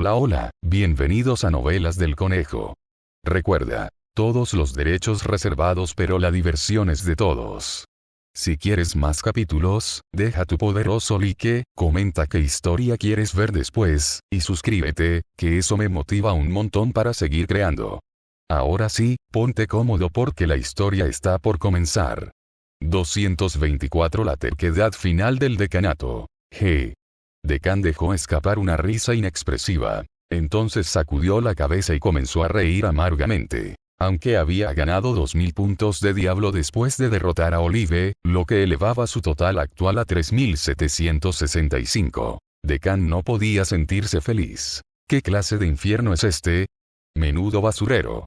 Hola hola, bienvenidos a Novelas del Conejo. Recuerda, todos los derechos reservados pero la diversión es de todos. Si quieres más capítulos, deja tu poderoso like, comenta qué historia quieres ver después, y suscríbete, que eso me motiva un montón para seguir creando. Ahora sí, ponte cómodo porque la historia está por comenzar. 224 La terquedad final del decanato. G. Decán dejó escapar una risa inexpresiva. Entonces sacudió la cabeza y comenzó a reír amargamente. Aunque había ganado 2000 puntos de diablo después de derrotar a Olive, lo que elevaba su total actual a 3765. Decán no podía sentirse feliz. ¿Qué clase de infierno es este? Menudo basurero.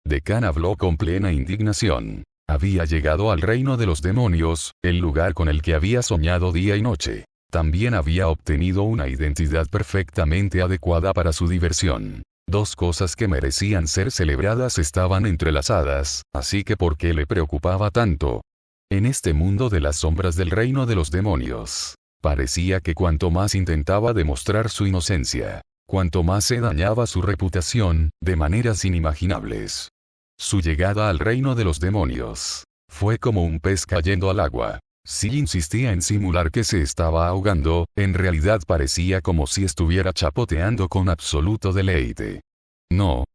Decán habló con plena indignación. Había llegado al reino de los demonios, el lugar con el que había soñado día y noche. También había obtenido una identidad perfectamente adecuada para su diversión. Dos cosas que merecían ser celebradas estaban entrelazadas, así que ¿por qué le preocupaba tanto? En este mundo de las sombras del reino de los demonios, parecía que cuanto más intentaba demostrar su inocencia, cuanto más se dañaba su reputación, de maneras inimaginables. Su llegada al reino de los demonios fue como un pez cayendo al agua. Si insistía en simular que se estaba ahogando, en realidad parecía como si estuviera chapoteando con absoluto deleite. No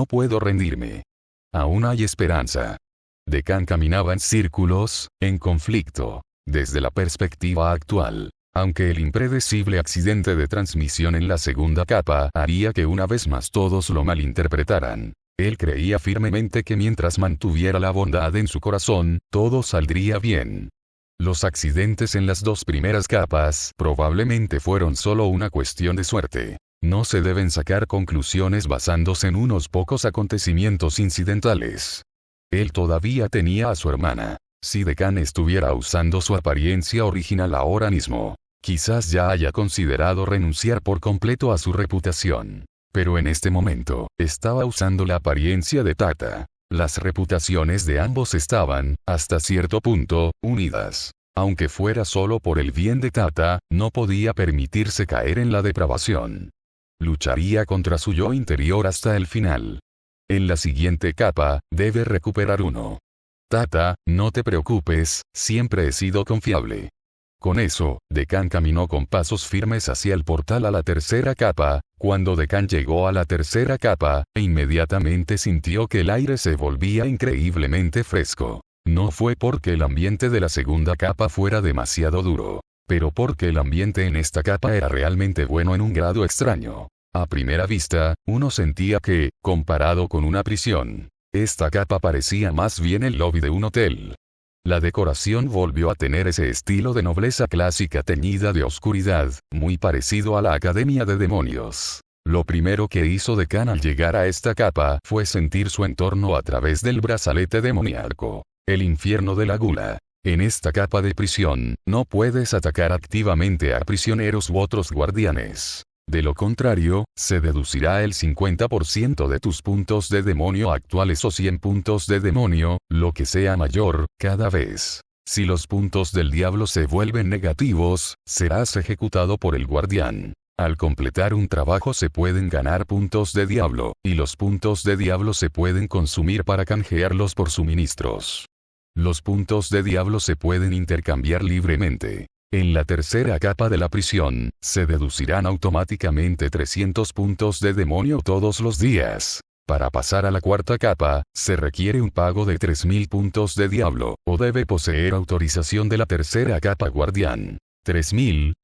puedo rendirme. Aún hay esperanza. Decán caminaba en círculos, en conflicto. Desde la perspectiva actual, aunque el impredecible accidente de transmisión en la segunda capa haría que una vez más todos lo malinterpretaran, él creía firmemente que mientras mantuviera la bondad en su corazón, todo saldría bien. Los accidentes en las dos primeras capas probablemente fueron solo una cuestión de suerte. No se deben sacar conclusiones basándose en unos pocos acontecimientos incidentales. Él todavía tenía a su hermana. Si Decán estuviera usando su apariencia original ahora mismo, quizás ya haya considerado renunciar por completo a su reputación. Pero en este momento, estaba usando la apariencia de Tata. Las reputaciones de ambos estaban, hasta cierto punto, unidas. Aunque fuera solo por el bien de Tata, no podía permitirse caer en la depravación. Lucharía contra su yo interior hasta el final. En la siguiente capa, debe recuperar uno. Tata, no te preocupes, siempre he sido confiable. Con eso, Decán caminó con pasos firmes hacia el portal a la tercera capa. Cuando Decán llegó a la tercera capa, inmediatamente sintió que el aire se volvía increíblemente fresco. No fue porque el ambiente de la segunda capa fuera demasiado duro, pero porque el ambiente en esta capa era realmente bueno en un grado extraño. A primera vista, uno sentía que, comparado con una prisión, esta capa parecía más bien el lobby de un hotel. La decoración volvió a tener ese estilo de nobleza clásica teñida de oscuridad, muy parecido a la Academia de Demonios. Lo primero que hizo Decán al llegar a esta capa fue sentir su entorno a través del brazalete demoníaco. El infierno de la gula. En esta capa de prisión, no puedes atacar activamente a prisioneros u otros guardianes. De lo contrario, se deducirá el 50% de tus puntos de demonio actuales o 100 puntos de demonio, lo que sea mayor, cada vez. Si los puntos del diablo se vuelven negativos, serás ejecutado por el guardián. Al completar un trabajo se pueden ganar puntos de diablo, y los puntos de diablo se pueden consumir para canjearlos por suministros. Los puntos de diablo se pueden intercambiar libremente. En la tercera capa de la prisión, se deducirán automáticamente 300 puntos de demonio todos los días. Para pasar a la cuarta capa, se requiere un pago de 3000 puntos de diablo, o debe poseer autorización de la tercera capa guardián. 3000,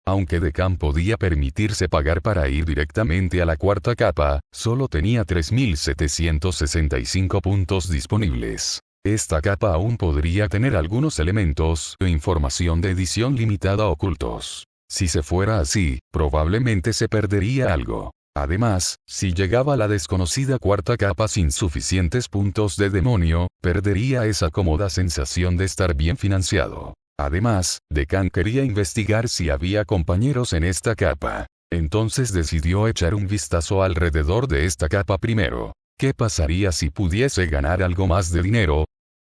Aunque Decán podía permitirse pagar para ir directamente a la cuarta capa, solo tenía 3765 puntos disponibles. Esta capa aún podría tener algunos elementos e información de edición limitada ocultos. Si se fuera así, probablemente se perdería algo. Además, si llegaba a la desconocida cuarta capa sin suficientes puntos de demonio, perdería esa cómoda sensación de estar bien financiado. Además, Decán quería investigar si había compañeros en esta capa. Entonces decidió echar un vistazo alrededor de esta capa primero. ¿Qué pasaría si pudiese ganar algo más de dinero?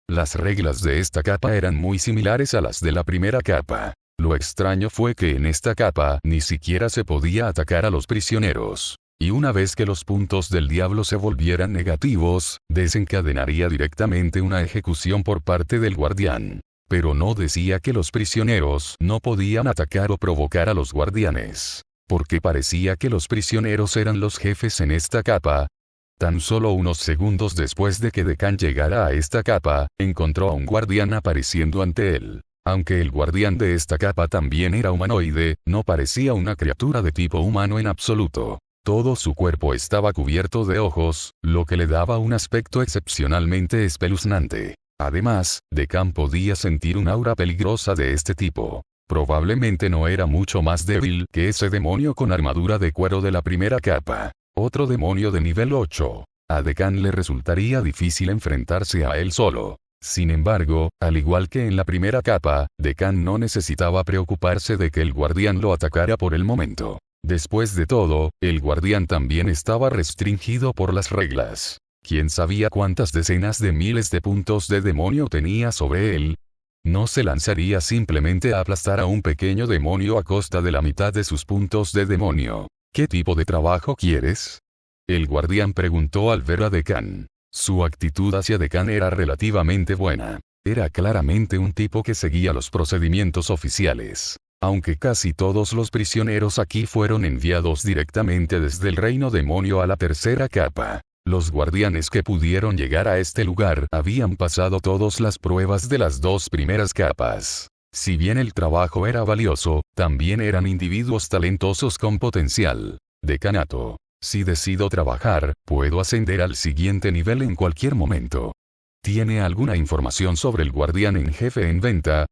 Las reglas de esta capa eran muy similares a las de la primera capa. Lo extraño fue que en esta capa ni siquiera se podía atacar a los prisioneros. Y una vez que los puntos del diablo se volvieran negativos, desencadenaría directamente una ejecución por parte del guardián. Pero no decía que los prisioneros no podían atacar o provocar a los guardianes. Porque parecía que los prisioneros eran los jefes en esta capa. Tan solo unos segundos después de que Dekkan llegara a esta capa, encontró a un guardián apareciendo ante él. Aunque el guardián de esta capa también era humanoide, no parecía una criatura de tipo humano en absoluto. Todo su cuerpo estaba cubierto de ojos, lo que le daba un aspecto excepcionalmente espeluznante. Además, Dekkan podía sentir un aura peligrosa de este tipo. Probablemente no era mucho más débil que ese demonio con armadura de cuero de la primera capa. Otro demonio de nivel 8. A Dekkan le resultaría difícil enfrentarse a él solo. Sin embargo, al igual que en la primera capa, Dekkan no necesitaba preocuparse de que el guardián lo atacara por el momento. Después de todo, el guardián también estaba restringido por las reglas. ¿Quién sabía cuántas decenas de miles de puntos de demonio tenía sobre él? No se lanzaría simplemente a aplastar a un pequeño demonio a costa de la mitad de sus puntos de demonio. ¿Qué tipo de trabajo quieres? El guardián preguntó al ver a Dekkan. Su actitud hacia Dekkan era relativamente buena. Era claramente un tipo que seguía los procedimientos oficiales. Aunque casi todos los prisioneros aquí fueron enviados directamente desde el reino demonio a la tercera capa. Los guardianes que pudieron llegar a este lugar habían pasado todas las pruebas de las dos primeras capas. Si bien el trabajo era valioso, también eran individuos talentosos con potencial. Decanato. Si decido trabajar, puedo ascender al siguiente nivel en cualquier momento. ¿Tiene alguna información sobre el guardián en jefe en venta?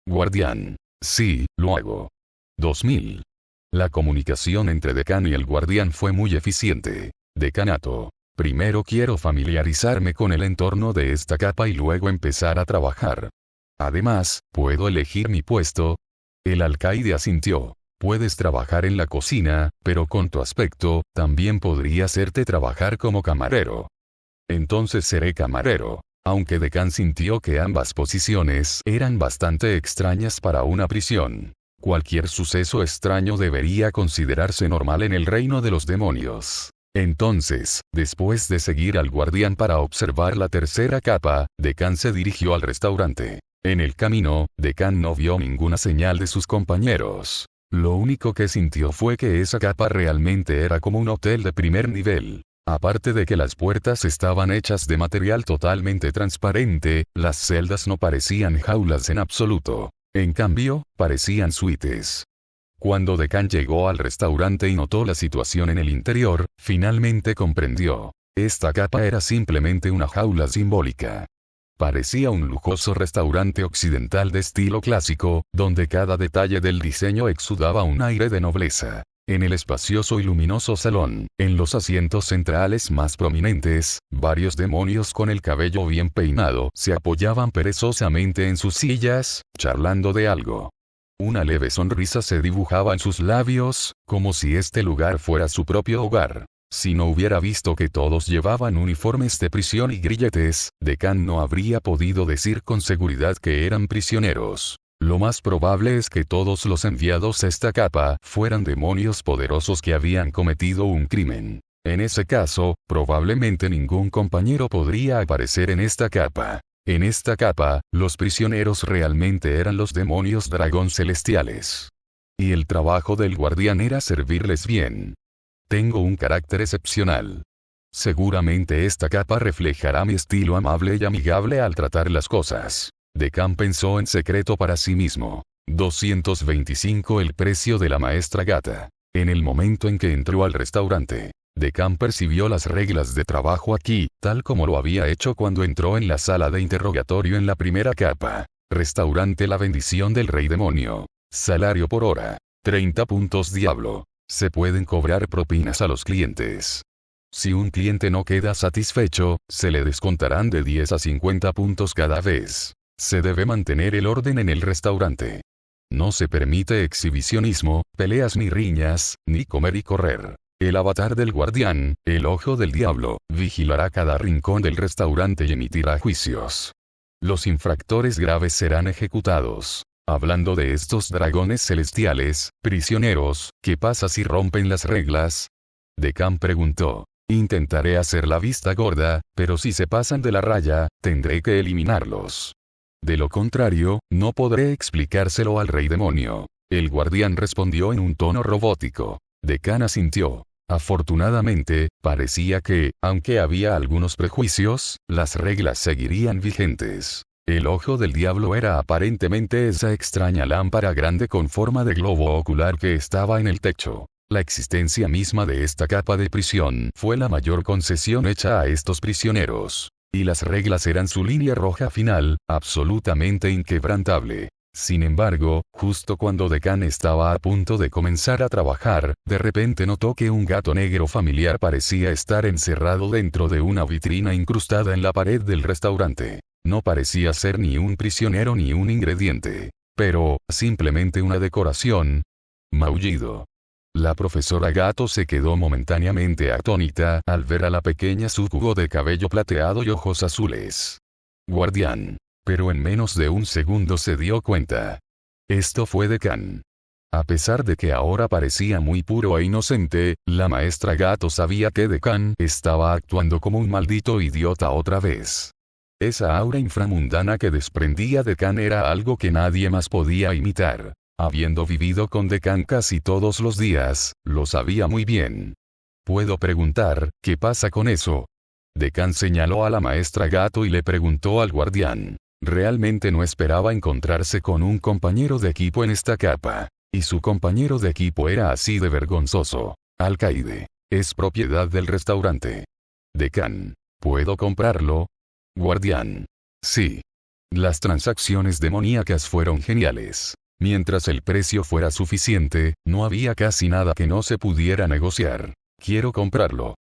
Guardián. Sí, lo hago. 2000. La comunicación entre Dekkan y el guardián fue muy eficiente. Decanato. Primero quiero familiarizarme con el entorno de esta capa y luego empezar a trabajar. Además, ¿puedo elegir mi puesto? El alcaide asintió. Puedes trabajar en la cocina, pero con tu aspecto, también podría hacerte trabajar como camarero. Entonces seré camarero. Aunque Dekkan sintió que ambas posiciones eran bastante extrañas para una prisión. Cualquier suceso extraño debería considerarse normal en el reino de los demonios. Entonces, después de seguir al guardián para observar la tercera capa, Dekkan se dirigió al restaurante. En el camino, Dekkan no vio ninguna señal de sus compañeros. Lo único que sintió fue que esa capa realmente era como un hotel de primer nivel. Aparte de que las puertas estaban hechas de material totalmente transparente, las celdas no parecían jaulas en absoluto. En cambio, parecían suites. Cuando Dekkan llegó al restaurante y notó la situación en el interior, finalmente comprendió. Esta capa era simplemente una jaula simbólica. Parecía un lujoso restaurante occidental de estilo clásico, donde cada detalle del diseño exudaba un aire de nobleza. En el espacioso y luminoso salón, en los asientos centrales más prominentes, varios demonios con el cabello bien peinado se apoyaban perezosamente en sus sillas, charlando de algo. Una leve sonrisa se dibujaba en sus labios, como si este lugar fuera su propio hogar. Si no hubiera visto que todos llevaban uniformes de prisión y grilletes, Dekkan no habría podido decir con seguridad que eran prisioneros. Lo más probable es que todos los enviados a esta capa fueran demonios poderosos que habían cometido un crimen. En ese caso, probablemente ningún compañero podría aparecer en esta capa. En esta capa, los prisioneros realmente eran los demonios dragón celestiales. Y el trabajo del guardián era servirles bien. Tengo un carácter excepcional. Seguramente esta capa reflejará mi estilo amable y amigable al tratar las cosas. Dekkan pensó en secreto para sí mismo. 225 el precio de la maestra gata. En el momento en que entró al restaurante, Dekkan percibió las reglas de trabajo aquí, tal como lo había hecho cuando entró en la sala de interrogatorio en la primera capa. Restaurante La Bendición del Rey Demonio. Salario por hora. 30 puntos diablo. Se pueden cobrar propinas a los clientes. Si un cliente no queda satisfecho, se le descontarán de 10 a 50 puntos cada vez. Se debe mantener el orden en el restaurante. No se permite exhibicionismo, peleas ni riñas, ni comer y correr. El avatar del guardián, el ojo del diablo, vigilará cada rincón del restaurante y emitirá juicios. Los infractores graves serán ejecutados. Hablando de estos dragones celestiales, prisioneros, ¿qué pasa si rompen las reglas? Decán preguntó. Intentaré hacer la vista gorda, pero si se pasan de la raya, tendré que eliminarlos. De lo contrario, no podré explicárselo al rey demonio. El guardián respondió en un tono robótico. Decán asintió. Afortunadamente, parecía que, aunque había algunos prejuicios, las reglas seguirían vigentes. El ojo del diablo era aparentemente esa extraña lámpara grande con forma de globo ocular que estaba en el techo. La existencia misma de esta capa de prisión fue la mayor concesión hecha a estos prisioneros. Y las reglas eran su línea roja final, absolutamente inquebrantable. Sin embargo, justo cuando Decán estaba a punto de comenzar a trabajar, de repente notó que un gato negro familiar parecía estar encerrado dentro de una vitrina incrustada en la pared del restaurante. No parecía ser ni un prisionero ni un ingrediente, pero, simplemente una decoración. Maullido. La profesora Gato se quedó momentáneamente atónita al ver a la pequeña súcubo de cabello plateado y ojos azules. Guardián. Pero en menos de un segundo se dio cuenta. Esto fue Decán. A pesar de que ahora parecía muy puro e inocente, la maestra Gato sabía que Decán estaba actuando como un maldito idiota otra vez. Esa aura inframundana que desprendía Decán era algo que nadie más podía imitar. Habiendo vivido con Decán casi todos los días, lo sabía muy bien. ¿Puedo preguntar, qué pasa con eso? Decán señaló a la maestra Gato y le preguntó al guardián. Realmente no esperaba encontrarse con un compañero de equipo en esta capa. Y su compañero de equipo era así de vergonzoso. Alcaide. Es propiedad del restaurante. Decán. ¿Puedo comprarlo? Guardián. Sí. Las transacciones demoníacas fueron geniales. Mientras el precio fuera suficiente, no había casi nada que no se pudiera negociar. Quiero comprarlo.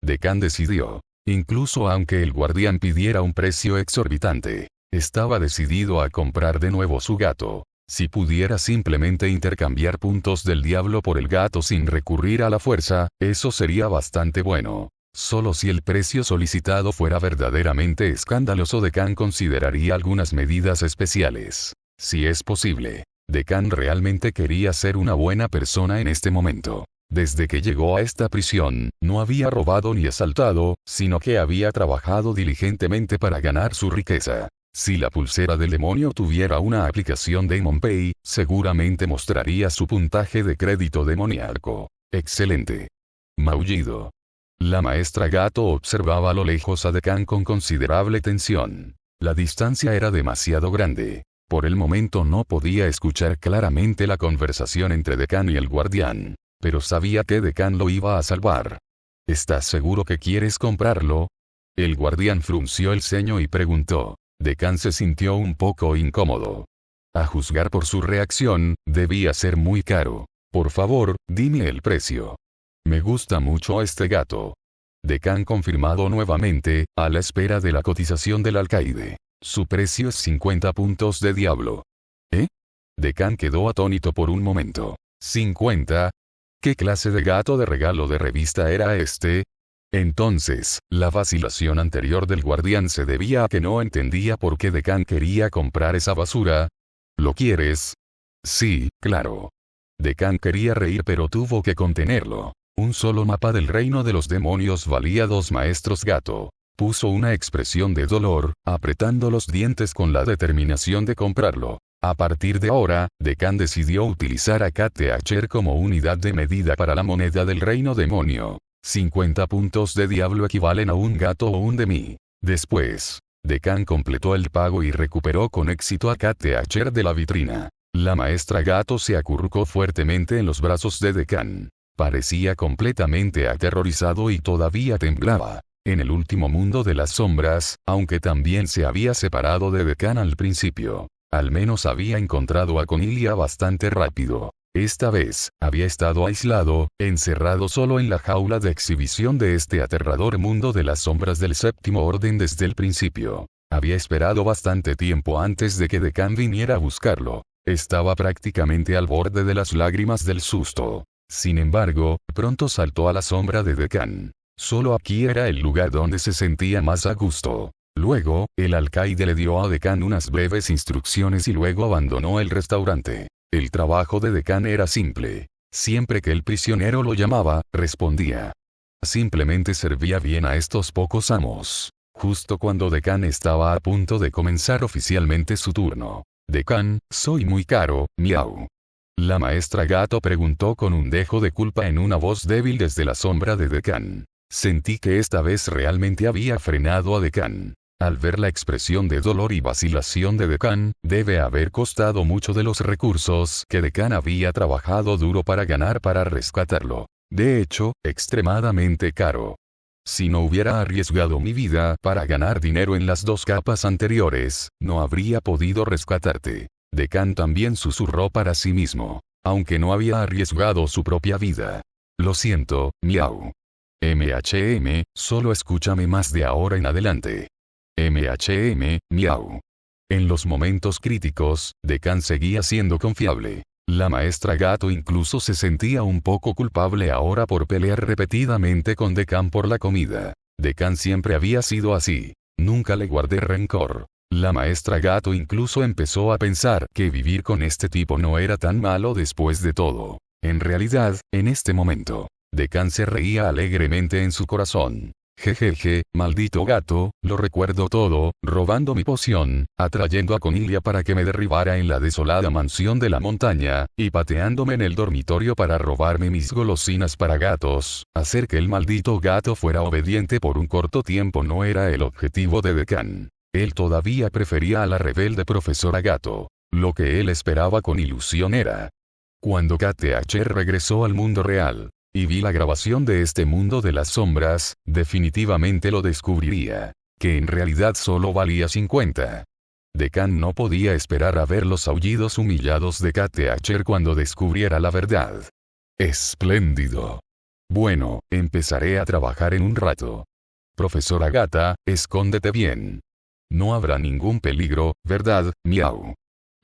Decán decidió. Incluso aunque el guardián pidiera un precio exorbitante. Estaba decidido a comprar de nuevo su gato. Si pudiera simplemente intercambiar puntos del diablo por el gato sin recurrir a la fuerza, eso sería bastante bueno. Solo si el precio solicitado fuera verdaderamente escandaloso, Decán consideraría algunas medidas especiales. Si es posible. Decán realmente quería ser una buena persona en este momento. Desde que llegó a esta prisión, no había robado ni asaltado, sino que había trabajado diligentemente para ganar su riqueza. Si la pulsera del demonio tuviera una aplicación Demon Pay, seguramente mostraría su puntaje de crédito demoníaco. Excelente. Maullido. La maestra Gato observaba a lo lejos a Decán con considerable tensión. La distancia era demasiado grande. Por el momento no podía escuchar claramente la conversación entre Decán y el guardián. Pero sabía que Decán lo iba a salvar. ¿Estás seguro que quieres comprarlo? El guardián frunció el ceño y preguntó. Decán se sintió un poco incómodo. A juzgar por su reacción, debía ser muy caro. Por favor, dime el precio. Me gusta mucho este gato. Decán confirmado nuevamente, a la espera de la cotización del alcaide. Su precio es 50 puntos de diablo. ¿Eh? Decán quedó atónito por un momento. ¿50? ¿Qué clase de gato de regalo de revista era este? Entonces, la vacilación anterior del guardián se debía a que no entendía por qué Decán quería comprar esa basura. ¿Lo quieres? Sí, claro. Decán quería reír pero tuvo que contenerlo. Un solo mapa del reino de los demonios valía 2 maestros gato. Puso una expresión de dolor, apretando los dientes con la determinación de comprarlo. A partir de ahora, Decán decidió utilizar a KTH como unidad de medida para la moneda del reino demonio. 50 puntos de diablo equivalen a un gato o un demi. Después, Decán completó el pago y recuperó con éxito a KTH de la vitrina. La maestra Gato se acurrucó fuertemente en los brazos de Decán. Parecía completamente aterrorizado y todavía temblaba. En el último mundo de las sombras, aunque también se había separado de Decán al principio, al menos había encontrado a Conilia bastante rápido. Esta vez, había estado aislado, encerrado solo en la jaula de exhibición de este aterrador mundo de las sombras del séptimo orden desde el principio. Había esperado bastante tiempo antes de que Decán viniera a buscarlo. Estaba prácticamente al borde de las lágrimas del susto. Sin embargo, pronto saltó a la sombra de Decán. Solo aquí era el lugar donde se sentía más a gusto. Luego, el alcaide le dio a Dekan unas breves instrucciones y luego abandonó el restaurante. El trabajo de Dekan era simple. Siempre que el prisionero lo llamaba, respondía. Simplemente servía bien a estos pocos amos. Justo cuando Dekan estaba a punto de comenzar oficialmente su turno. Dekan, soy muy caro, miau. La maestra gato preguntó con un dejo de culpa en una voz débil desde la sombra de Dekan. Sentí que esta vez realmente había frenado a Dekan. Al ver la expresión de dolor y vacilación de Dekan, debe haber costado mucho de los recursos que Dekan había trabajado duro para ganar para rescatarlo. De hecho, extremadamente caro. Si no hubiera arriesgado mi vida para ganar dinero en las 2 capas anteriores, no habría podido rescatarte. Dekan también susurró para sí mismo, aunque no había arriesgado su propia vida. Lo siento, miau. Solo escúchame más de ahora en adelante. Miau. En los momentos críticos, Dekan seguía siendo confiable. La maestra gato incluso se sentía un poco culpable ahora por pelear repetidamente con Dekan por la comida. Dekan siempre había sido así. Nunca le guardé rencor. La maestra gato incluso empezó a pensar que vivir con este tipo no era tan malo después de todo. En realidad, en este momento, Dekan se reía alegremente en su corazón. Jejeje, maldito gato, lo recuerdo todo, robando mi poción, atrayendo a Cornelia para que me derribara en la desolada mansión de la montaña, y pateándome en el dormitorio para robarme mis golosinas para gatos. Hacer que el maldito gato fuera obediente por un corto tiempo no era el objetivo de Dekan. Él todavía prefería a la rebelde profesora gato. Lo que él esperaba con ilusión era. Cuando KTH regresó al mundo real, y vi la grabación de este mundo de las sombras, definitivamente lo descubriría. Que en realidad solo valía 50. Dekan no podía esperar a ver los aullidos humillados de KTH cuando descubriera la verdad. Espléndido. Bueno, empezaré a trabajar en un rato. Profesora Gata, escóndete bien. No habrá ningún peligro, ¿verdad, miau?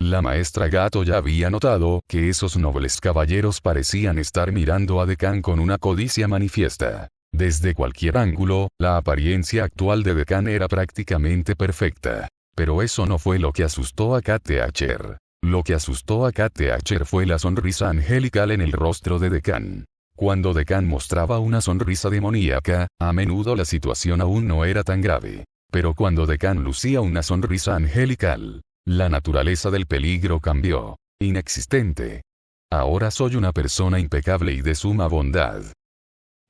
La maestra gato ya había notado que esos nobles caballeros parecían estar mirando a Dekan con una codicia manifiesta. Desde cualquier ángulo, la apariencia actual de Dekan era prácticamente perfecta. Pero eso no fue lo que asustó a KTH. Lo que asustó a KTH fue la sonrisa angelical en el rostro de Dekan. Cuando Dekan mostraba una sonrisa demoníaca, a menudo la situación aún no era tan grave. Pero cuando Dekan lucía una sonrisa angelical, la naturaleza del peligro cambió. Inexistente. Ahora soy una persona impecable y de suma bondad.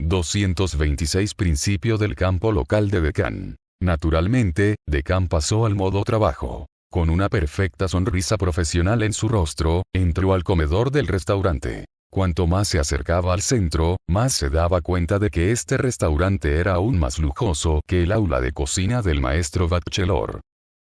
226 Principio del campo local de Dekan. Naturalmente, Dekan pasó al modo trabajo. Con una perfecta sonrisa profesional en su rostro, entró al comedor del restaurante. Cuanto más se acercaba al centro, más se daba cuenta de que este restaurante era aún más lujoso que el aula de cocina del maestro Bachelor.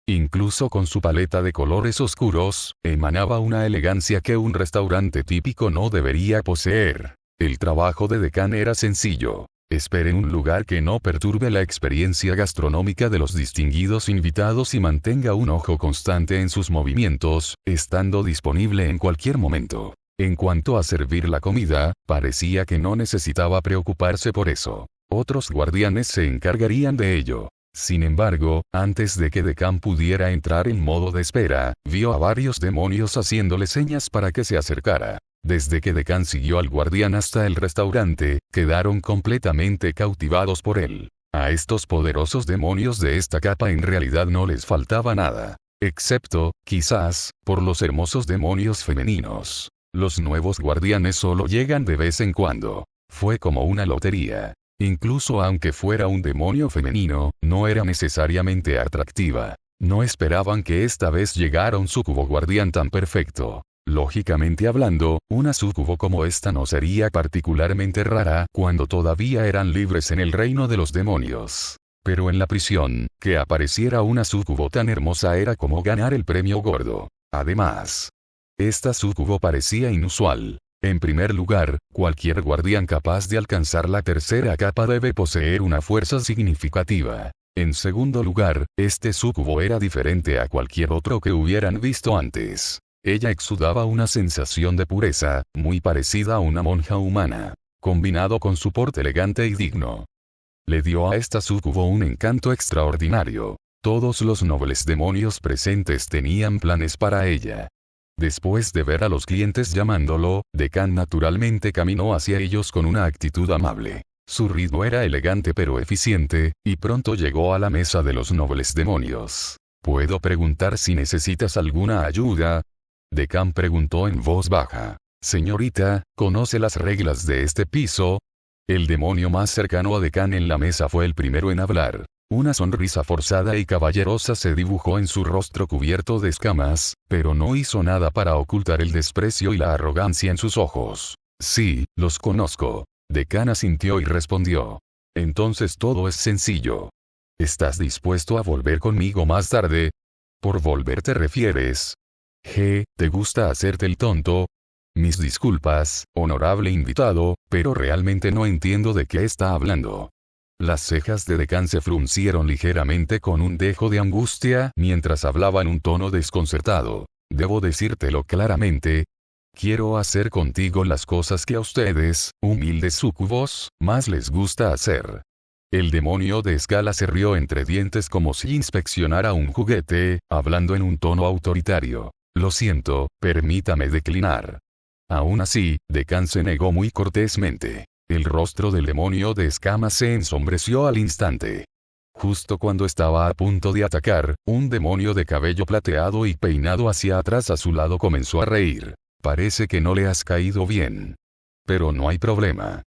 Incluso con su paleta de colores oscuros, emanaba una elegancia que un restaurante típico no debería poseer. El trabajo de Dekan era sencillo. Espere un lugar que no perturbe la experiencia gastronómica de los distinguidos invitados y mantenga un ojo constante en sus movimientos, estando disponible en cualquier momento. En cuanto a servir la comida, parecía que no necesitaba preocuparse por eso. Otros guardianes se encargarían de ello. Sin embargo, antes de que Dekan pudiera entrar en modo de espera, vio a varios demonios haciéndole señas para que se acercara. Desde que Dekan siguió al guardián hasta el restaurante, quedaron completamente cautivados por él. A estos poderosos demonios de esta capa en realidad no les faltaba nada. Excepto, quizás, por los hermosos demonios femeninos. Los nuevos guardianes solo llegan de vez en cuando. Fue como una lotería. Incluso aunque fuera un demonio femenino, no era necesariamente atractiva. No esperaban que esta vez llegara un súcubo guardián tan perfecto. Lógicamente hablando, una súcubo como esta no sería particularmente rara cuando todavía eran libres en el reino de los demonios. Pero en la prisión, que apareciera una súcubo tan hermosa era como ganar el premio gordo. Además, esta súcubo parecía inusual. En primer lugar, cualquier guardián capaz de alcanzar la tercera capa debe poseer una fuerza significativa. En segundo lugar, este súcubo era diferente a cualquier otro que hubieran visto antes. Ella exudaba una sensación de pureza, muy parecida a una monja humana, combinado con su porte elegante y digno. Le dio a esta súcubo un encanto extraordinario. Todos los nobles demonios presentes tenían planes para ella. Después de ver a los clientes llamándolo, Decán naturalmente caminó hacia ellos con una actitud amable. Su ritmo era elegante pero eficiente, y pronto llegó a la mesa de los nobles demonios. ¿Puedo preguntar si necesitas alguna ayuda? Decán preguntó en voz baja. Señorita, ¿conoce las reglas de este piso? El demonio más cercano a Decán en la mesa fue el primero en hablar. Una sonrisa forzada y caballerosa se dibujó en su rostro cubierto de escamas, pero no hizo nada para ocultar el desprecio y la arrogancia en sus ojos. Sí, los conozco. Decán asintió y respondió. Entonces todo es sencillo. ¿Estás dispuesto a volver conmigo más tarde? ¿Por volver te refieres? ¿Te gusta hacerte el tonto? Mis disculpas, honorable invitado, pero realmente no entiendo de qué está hablando. Las cejas de Decán se fruncieron ligeramente con un dejo de angustia mientras hablaba en un tono desconcertado. Debo decírtelo claramente. Quiero hacer contigo las cosas que a ustedes, humildes súcubos, más les gusta hacer. El demonio de escala se rió entre dientes como si inspeccionara un juguete, hablando en un tono autoritario. Lo siento, permítame declinar. Aún así, Decán se negó muy cortésmente. El rostro del demonio de escamas se ensombreció al instante. Justo cuando estaba a punto de atacar, un demonio de cabello plateado y peinado hacia atrás a su lado comenzó a reír. Parece que no le has caído bien. Pero no hay problema.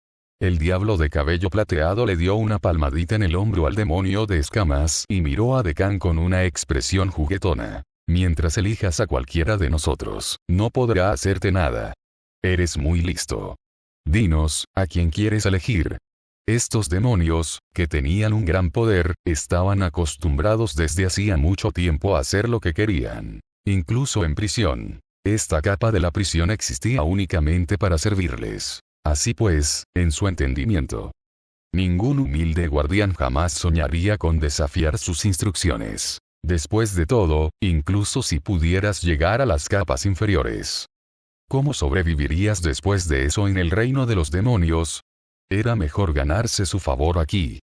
El diablo de cabello plateado le dio una palmadita en el hombro al demonio de escamas y miró a Decán con una expresión juguetona. Mientras elijas a cualquiera de nosotros, no podrá hacerte nada. Eres muy listo. Dinos, ¿a quién quieres elegir? Estos demonios, que tenían un gran poder, estaban acostumbrados desde hacía mucho tiempo a hacer lo que querían. Incluso en prisión. Esta capa de la prisión existía únicamente para servirles. Así pues, en su entendimiento, ningún humilde guardián jamás soñaría con desafiar sus instrucciones. Después de todo, incluso si pudieras llegar a las capas inferiores, ¿cómo sobrevivirías después de eso en el reino de los demonios? Era mejor ganarse su favor aquí.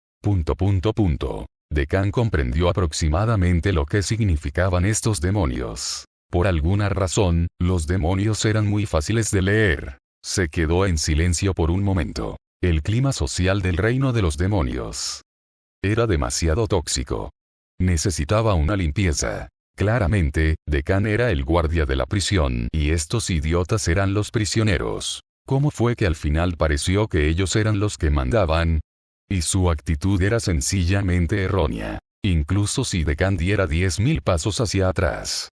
Decán comprendió aproximadamente lo que significaban estos demonios. Por alguna razón, los demonios eran muy fáciles de leer. Se quedó en silencio por un momento. El clima social del reino de los demonios era demasiado tóxico. Necesitaba una limpieza. Claramente, Decán era el guardia de la prisión y estos idiotas eran los prisioneros. ¿Cómo fue que al final pareció que ellos eran los que mandaban? Y su actitud era sencillamente errónea. Incluso si Decán diera 10.000 pasos hacia atrás.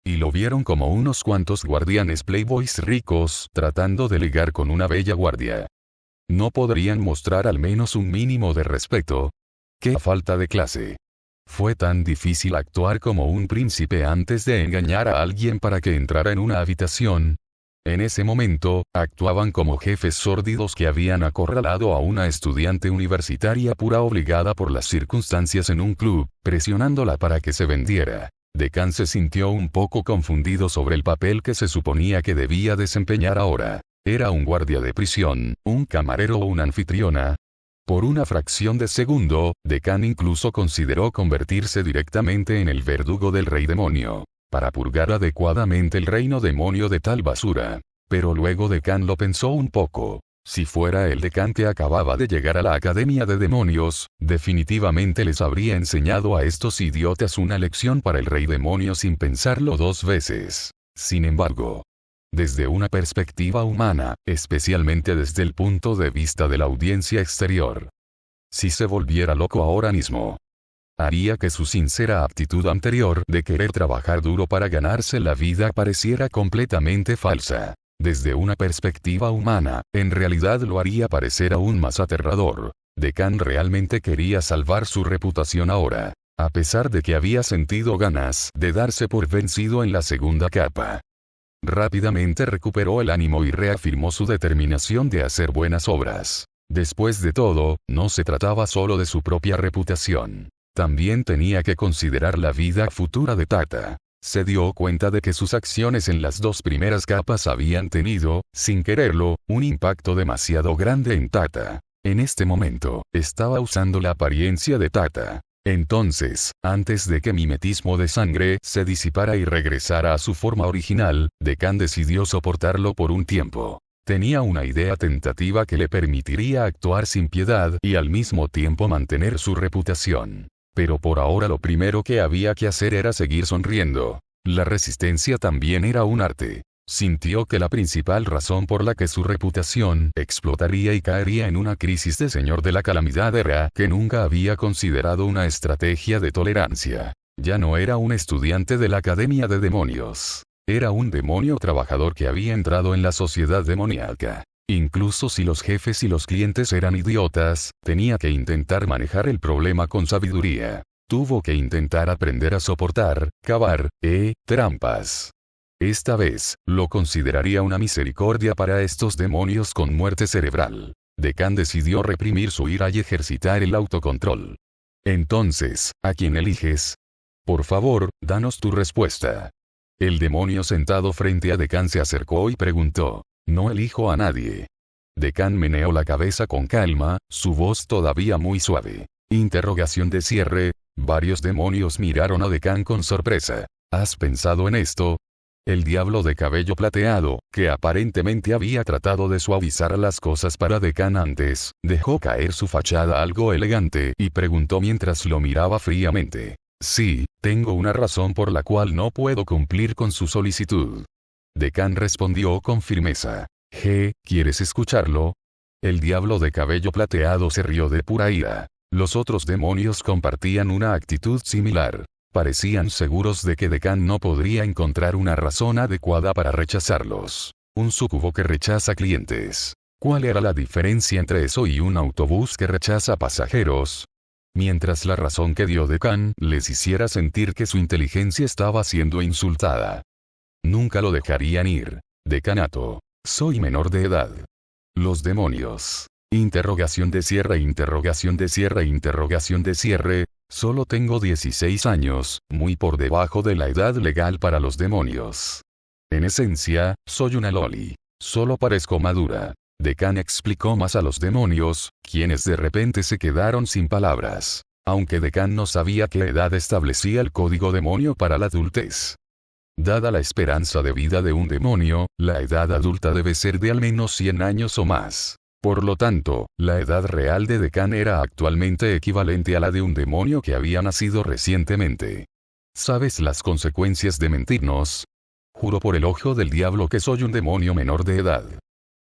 Y lo vieron como unos cuantos guardianes playboys ricos tratando de ligar con una bella guardia. ¿No podrían mostrar al menos un mínimo de respeto? ¡Qué falta de clase! Fue tan difícil actuar como un príncipe antes de engañar a alguien para que entrara en una habitación. En ese momento, actuaban como jefes sórdidos que habían acorralado a una estudiante universitaria pura obligada por las circunstancias en un club, presionándola para que se vendiera. Decán se sintió un poco confundido sobre el papel que se suponía que debía desempeñar ahora. ¿Era un guardia de prisión, un camarero o una anfitriona? Por una fracción de segundo, Decán incluso consideró convertirse directamente en el verdugo del rey demonio, para purgar adecuadamente el reino demonio de tal basura. Pero luego Decán lo pensó un poco. Si fuera el Decán que acababa de llegar a la Academia de Demonios, definitivamente les habría enseñado a estos idiotas una lección para el rey demonio sin pensarlo dos veces. Sin embargo, desde una perspectiva humana, especialmente desde el punto de vista de la audiencia exterior, si se volviera loco ahora mismo, haría que su sincera aptitud anterior de querer trabajar duro para ganarse la vida pareciera completamente falsa. Desde una perspectiva humana, en realidad lo haría parecer aún más aterrador. Decán realmente quería salvar su reputación ahora, a pesar de que había sentido ganas de darse por vencido en la segunda capa. Rápidamente recuperó el ánimo y reafirmó su determinación de hacer buenas obras. Después de todo, no se trataba solo de su propia reputación. También tenía que considerar la vida futura de Tata. Se dio cuenta de que sus acciones en las dos primeras capas habían tenido, sin quererlo, un impacto demasiado grande en Tata. En este momento, estaba usando la apariencia de Tata. Entonces, antes de que mimetismo de sangre se disipara y regresara a su forma original, Decán decidió soportarlo por un tiempo. Tenía una idea tentativa que le permitiría actuar sin piedad y al mismo tiempo mantener su reputación. Pero por ahora lo primero que había que hacer era seguir sonriendo. La resistencia también era un arte. Sintió que la principal razón por la que su reputación explotaría y caería en una crisis de señor de la calamidad era que nunca había considerado una estrategia de tolerancia. Ya no era un estudiante de la Academia de Demonios. Era un demonio trabajador que había entrado en la sociedad demoníaca. Incluso si los jefes y los clientes eran idiotas, tenía que intentar manejar el problema con sabiduría. Tuvo que intentar aprender a soportar, cavar, trampas. Esta vez, lo consideraría una misericordia para estos demonios con muerte cerebral. Decán decidió reprimir su ira y ejercitar el autocontrol. Entonces, ¿a quién eliges? Por favor, danos tu respuesta. El demonio sentado frente a Decán se acercó y preguntó. No elijo a nadie. Decán meneó la cabeza con calma, su voz todavía muy suave. Interrogación de cierre. Varios demonios miraron a Decán con sorpresa. ¿Has pensado en esto? El diablo de cabello plateado, que aparentemente había tratado de suavizar las cosas para Decán antes, dejó caer su fachada algo elegante y preguntó mientras lo miraba fríamente. Sí, tengo una razón por la cual no puedo cumplir con su solicitud. Decán respondió con firmeza. ¿Quieres escucharlo? El diablo de cabello plateado se rió de pura ira. Los otros demonios compartían una actitud similar. Parecían seguros de que Decán no podría encontrar una razón adecuada para rechazarlos. Un súcubo que rechaza clientes. ¿Cuál era la diferencia entre eso y un autobús que rechaza pasajeros? Mientras la razón que dio Decán les hiciera sentir que su inteligencia estaba siendo insultada. Nunca lo dejarían ir. Decanato. Soy menor de edad. Los demonios. Interrogación de cierre, interrogación de cierre, interrogación de cierre. Solo tengo 16 años, muy por debajo de la edad legal para los demonios. En esencia, soy una loli. Solo parezco madura. Decán explicó más a los demonios, quienes de repente se quedaron sin palabras. Aunque Decán no sabía qué edad establecía el código demonio para la adultez. Dada la esperanza de vida de un demonio, la edad adulta debe ser de al menos 100 años o más. Por lo tanto, la edad real de Decán era actualmente equivalente a la de un demonio que había nacido recientemente. ¿Sabes las consecuencias de mentirnos? Juro por el ojo del diablo que soy un demonio menor de edad.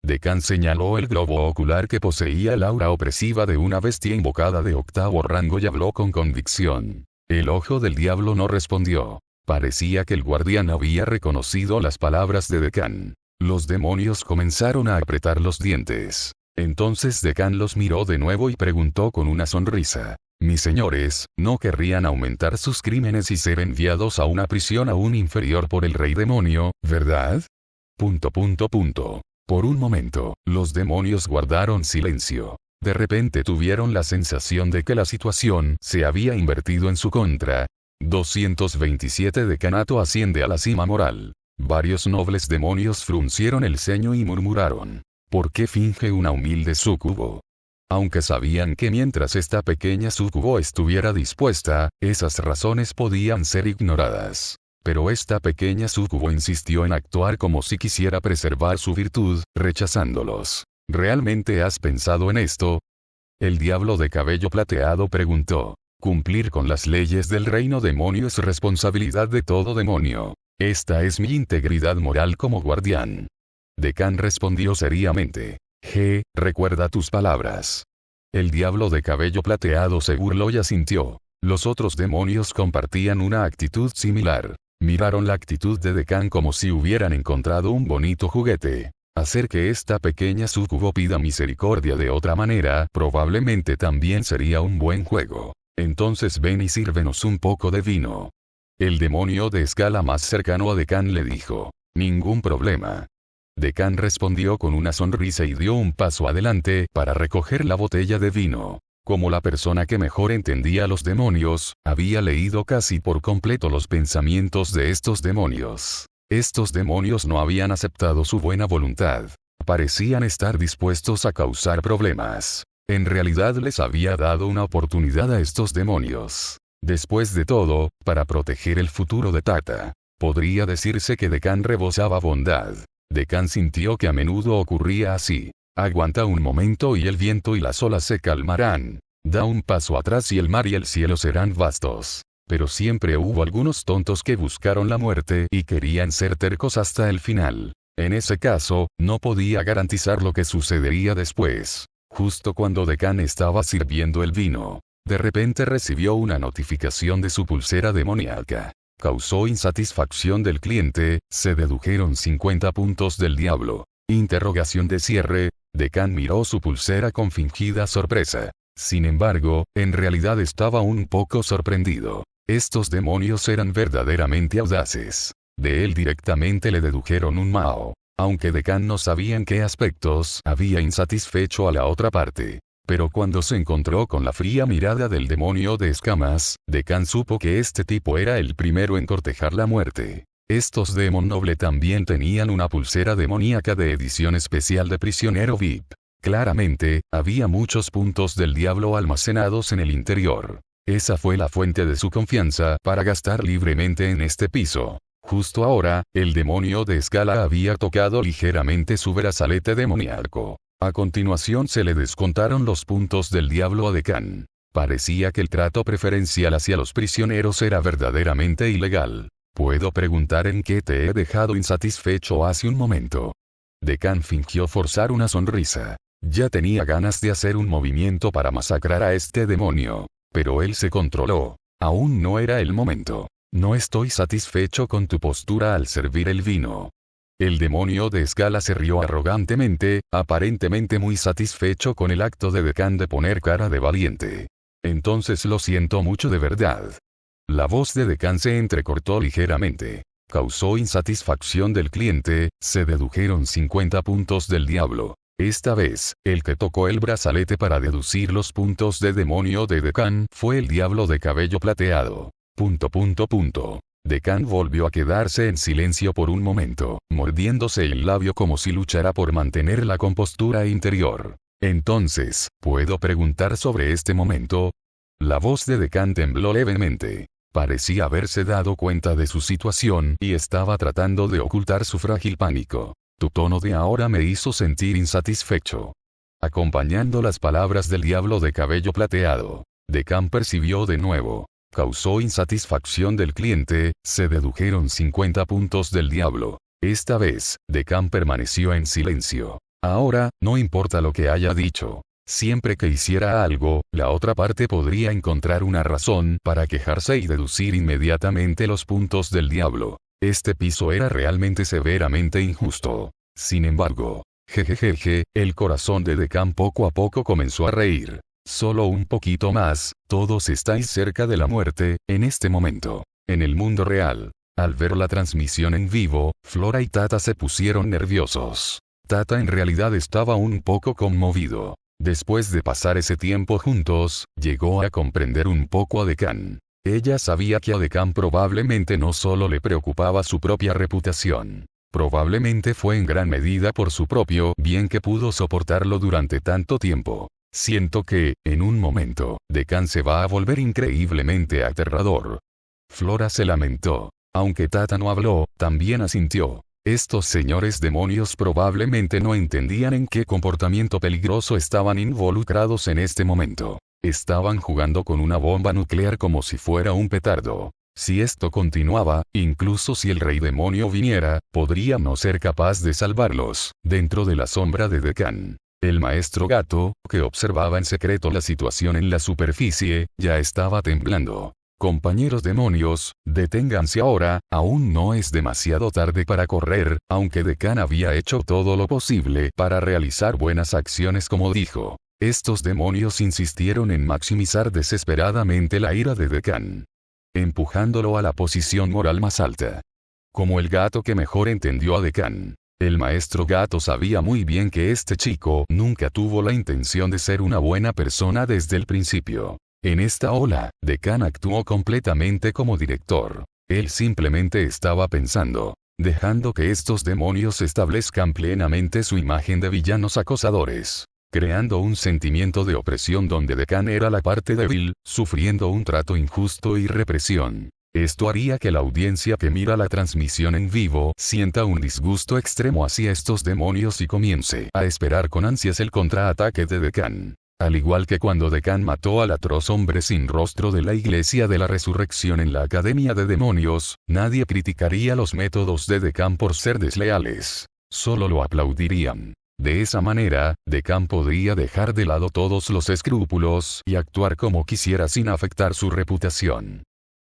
Decán señaló el globo ocular que poseía el aura opresiva de una bestia invocada de octavo rango y habló con convicción. El ojo del diablo no respondió. Parecía que el guardián había reconocido las palabras de Decán. Los demonios comenzaron a apretar los dientes. Entonces Decán los miró de nuevo y preguntó con una sonrisa. Mis señores, no querrían aumentar sus crímenes y ser enviados a una prisión aún inferior por el rey demonio, ¿verdad? Por un momento, los demonios guardaron silencio. De repente tuvieron la sensación de que la situación se había invertido en su contra. 227 Decanato asciende a la cima moral. Varios nobles demonios fruncieron el ceño y murmuraron. ¿Por qué finge una humilde súcubo? Aunque sabían que mientras esta pequeña súcubo estuviera dispuesta, esas razones podían ser ignoradas. Pero esta pequeña súcubo insistió en actuar como si quisiera preservar su virtud, rechazándolos. ¿Realmente has pensado en esto? El diablo de cabello plateado preguntó. Cumplir con las leyes del reino demonio es responsabilidad de todo demonio. Esta es mi integridad moral como guardián. Decán respondió seriamente. Recuerda tus palabras. El diablo de cabello plateado se burló y asintió. Los otros demonios compartían una actitud similar. Miraron la actitud de Decán como si hubieran encontrado un bonito juguete. Hacer que esta pequeña súcubo pida misericordia de otra manera probablemente también sería un buen juego. Entonces ven y sírvenos un poco de vino. El demonio de escala más cercano a Decán le dijo. Ningún problema. Decán respondió con una sonrisa y dio un paso adelante para recoger la botella de vino. Como la persona que mejor entendía a los demonios, había leído casi por completo los pensamientos de estos demonios. Estos demonios no habían aceptado su buena voluntad. Parecían estar dispuestos a causar problemas. En realidad les había dado una oportunidad a estos demonios. Después de todo, para proteger el futuro de Tata, podría decirse que Dekan rebosaba bondad. Dekan sintió que a menudo ocurría así. Aguanta un momento y el viento y las olas se calmarán. Da un paso atrás y el mar y el cielo serán vastos. Pero siempre hubo algunos tontos que buscaron la muerte y querían ser tercos hasta el final. En ese caso, no podía garantizar lo que sucedería después. Justo cuando Dekan estaba sirviendo el vino, de repente recibió una notificación de su pulsera demoníaca. Causó insatisfacción del cliente, se dedujeron 50 puntos del diablo. Interrogación de cierre. Dekan miró su pulsera con fingida sorpresa. Sin embargo, en realidad estaba un poco sorprendido. Estos demonios eran verdaderamente audaces. De él directamente le dedujeron un Mao. Aunque Dekan no sabía en qué aspectos había insatisfecho a la otra parte. Pero cuando se encontró con la fría mirada del demonio de escamas, Dekan supo que este tipo era el primero en cortejar la muerte. Estos Demon Noble también tenían una pulsera demoníaca de edición especial de prisionero VIP. Claramente, había muchos puntos del diablo almacenados en el interior. Esa fue la fuente de su confianza para gastar libremente en este piso. Justo ahora, el demonio de escala había tocado ligeramente su brazalete demoníaco. A continuación se le descontaron los puntos del diablo a Dekan. Parecía que el trato preferencial hacia los prisioneros era verdaderamente ilegal. ¿Puedo preguntar en qué te he dejado insatisfecho hace un momento? Dekan fingió forzar una sonrisa. Ya tenía ganas de hacer un movimiento para masacrar a este demonio. Pero él se controló. Aún no era el momento. No estoy satisfecho con tu postura al servir el vino. El demonio de escala se rió arrogantemente, aparentemente muy satisfecho con el acto de Dekan de poner cara de valiente. Entonces lo siento mucho de verdad. La voz de Dekan se entrecortó ligeramente. Causó insatisfacción del cliente, se dedujeron 50 puntos del diablo. Esta vez, el que tocó el brazalete para deducir los puntos de demonio de Dekan fue el diablo de cabello plateado. Dekan volvió a quedarse en silencio por un momento, mordiéndose el labio como si luchara por mantener la compostura interior. Entonces, ¿puedo preguntar sobre este momento? La voz de Dekan tembló levemente. Parecía haberse dado cuenta de su situación y estaba tratando de ocultar su frágil pánico. Tu tono de ahora me hizo sentir insatisfecho. Acompañando las palabras del diablo de cabello plateado, Dekan percibió de nuevo. Causó insatisfacción del cliente, se dedujeron 50 puntos del diablo. Esta vez, Dekan permaneció en silencio. Ahora, no importa lo que haya dicho. Siempre que hiciera algo, la otra parte podría encontrar una razón para quejarse y deducir inmediatamente los puntos del diablo. Este piso era realmente severamente injusto. Sin embargo, jejejeje, el corazón de Dekan poco a poco comenzó a reír. Solo un poquito más, todos estáis cerca de la muerte, en este momento. En el mundo real. Al ver la transmisión en vivo, Flora y Tata se pusieron nerviosos. Tata en realidad estaba un poco conmovido. Después de pasar ese tiempo juntos, llegó a comprender un poco a Dekan. Ella sabía que a Dekan probablemente no solo le preocupaba su propia reputación. Probablemente fue en gran medida por su propio bien que pudo soportarlo durante tanto tiempo. Siento que, en un momento, Dekan se va a volver increíblemente aterrador. Flora se lamentó. Aunque Tata no habló, también asintió. Estos señores demonios probablemente no entendían en qué comportamiento peligroso estaban involucrados en este momento. Estaban jugando con una bomba nuclear como si fuera un petardo. Si esto continuaba, incluso si el rey demonio viniera, podría no ser capaz de salvarlos, dentro de la sombra de Dekan. El maestro gato, que observaba en secreto la situación en la superficie, ya estaba temblando. Compañeros demonios, deténganse ahora, aún no es demasiado tarde para correr, aunque Dekan había hecho todo lo posible para realizar buenas acciones como dijo. Estos demonios insistieron en maximizar desesperadamente la ira de Dekan, empujándolo a la posición moral más alta. Como el gato que mejor entendió a Dekan. El maestro gato sabía muy bien que este chico nunca tuvo la intención de ser una buena persona desde el principio. En esta ola, Dekan actuó completamente como director. Él simplemente estaba pensando, dejando que estos demonios establezcan plenamente su imagen de villanos acosadores. creando un sentimiento de opresión donde Deccan era la parte débil, sufriendo un trato injusto y represión. Esto haría que la audiencia que mira la transmisión en vivo sienta un disgusto extremo hacia estos demonios y comience a esperar con ansias el contraataque de Deccan. Al igual que cuando Deccan mató al atroz hombre sin rostro de la Iglesia de la Resurrección en la Academia de Demonios, nadie criticaría los métodos de Deccan por ser desleales. Solo lo aplaudirían. De esa manera, Deccan podría dejar de lado todos los escrúpulos y actuar como quisiera sin afectar su reputación.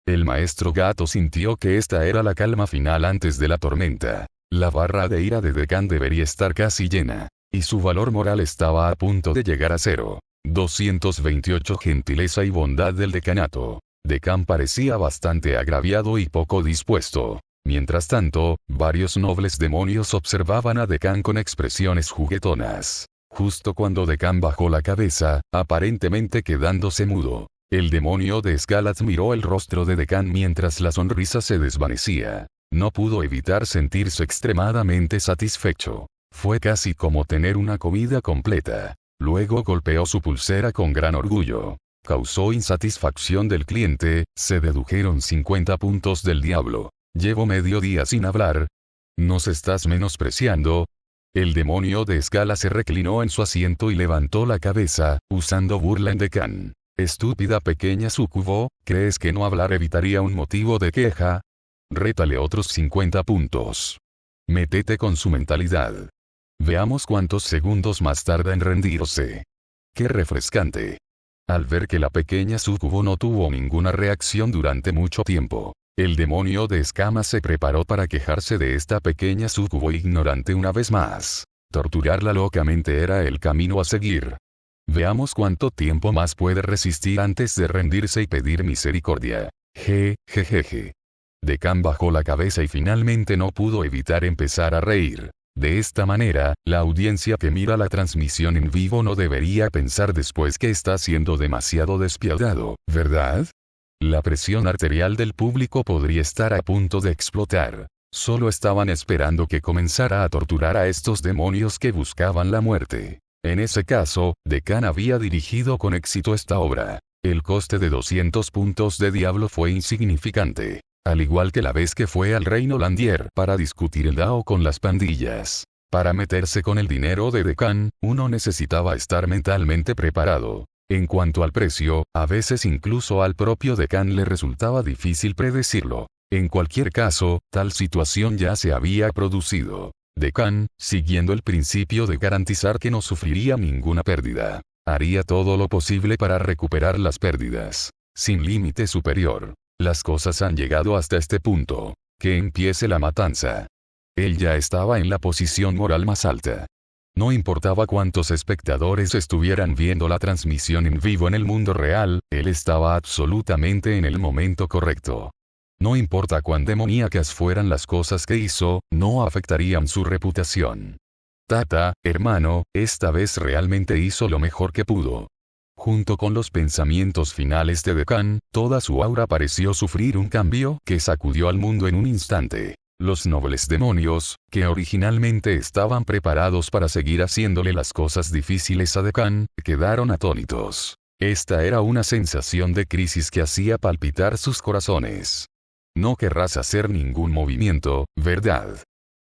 El maestro gato sintió que esta era la calma final antes de la tormenta. La barra de ira de Deccan debería estar casi llena. Y su valor moral estaba a punto de llegar a 0. 228 Gentileza y bondad del decanato. Deccan parecía bastante agraviado y poco dispuesto. Mientras tanto, varios nobles demonios observaban a Deccan con expresiones juguetonas. Justo cuando Deccan bajó la cabeza, aparentemente quedándose mudo, el demonio de Skalath miró el rostro de Deccan mientras la sonrisa se desvanecía. No pudo evitar sentirse extremadamente satisfecho. Fue casi como tener una comida completa. Luego golpeó su pulsera con gran orgullo. Causó insatisfacción del cliente, se dedujeron 50 puntos del diablo. Llevo medio día sin hablar. ¿Nos estás menospreciando? El demonio de escala se reclinó en su asiento y levantó la cabeza, usando burla en Deccan. Estúpida pequeña súcubo, ¿crees que no hablar evitaría un motivo de queja? Rétale otros 50 puntos. Métete con su mentalidad. Veamos cuántos segundos más tarda en rendirse. ¡Qué refrescante! Al ver que la pequeña súcubo no tuvo ninguna reacción durante mucho tiempo, el demonio de escamas se preparó para quejarse de esta pequeña súcubo ignorante una vez más. Torturarla locamente era el camino a seguir. Veamos cuánto tiempo más puede resistir antes de rendirse y pedir misericordia. Jejeje. Deccan bajó la cabeza y finalmente no pudo evitar empezar a reír. De esta manera, la audiencia que mira la transmisión en vivo no debería pensar después que está siendo demasiado despiadado, ¿verdad? La presión arterial del público podría estar a punto de explotar. Solo estaban esperando que comenzara a torturar a estos demonios que buscaban la muerte. En ese caso, Deccan había dirigido con éxito esta obra. El coste de 200 puntos de diablo fue insignificante. Al igual que la vez que fue al Reino Landier para discutir el Dao con las pandillas. Para meterse con el dinero de Deccan, uno necesitaba estar mentalmente preparado. En cuanto al precio, a veces incluso al propio Deccan le resultaba difícil predecirlo. En cualquier caso, tal situación ya se había producido. Deccan, siguiendo el principio de garantizar que no sufriría ninguna pérdida, haría todo lo posible para recuperar las pérdidas. Sin límite superior. Las cosas han llegado hasta este punto. Que empiece la matanza. Él ya estaba en la posición moral más alta. No importaba cuántos espectadores estuvieran viendo la transmisión en vivo en el mundo real, él estaba absolutamente en el momento correcto. No importa cuán demoníacas fueran las cosas que hizo, no afectarían su reputación. Tata, hermano, esta vez realmente hizo lo mejor que pudo. Junto con los pensamientos finales de Deccan, toda su aura pareció sufrir un cambio que sacudió al mundo en un instante. Los nobles demonios, que originalmente estaban preparados para seguir haciéndole las cosas difíciles a Deccan, quedaron atónitos. Esta era una sensación de crisis que hacía palpitar sus corazones. No querrás hacer ningún movimiento, ¿verdad?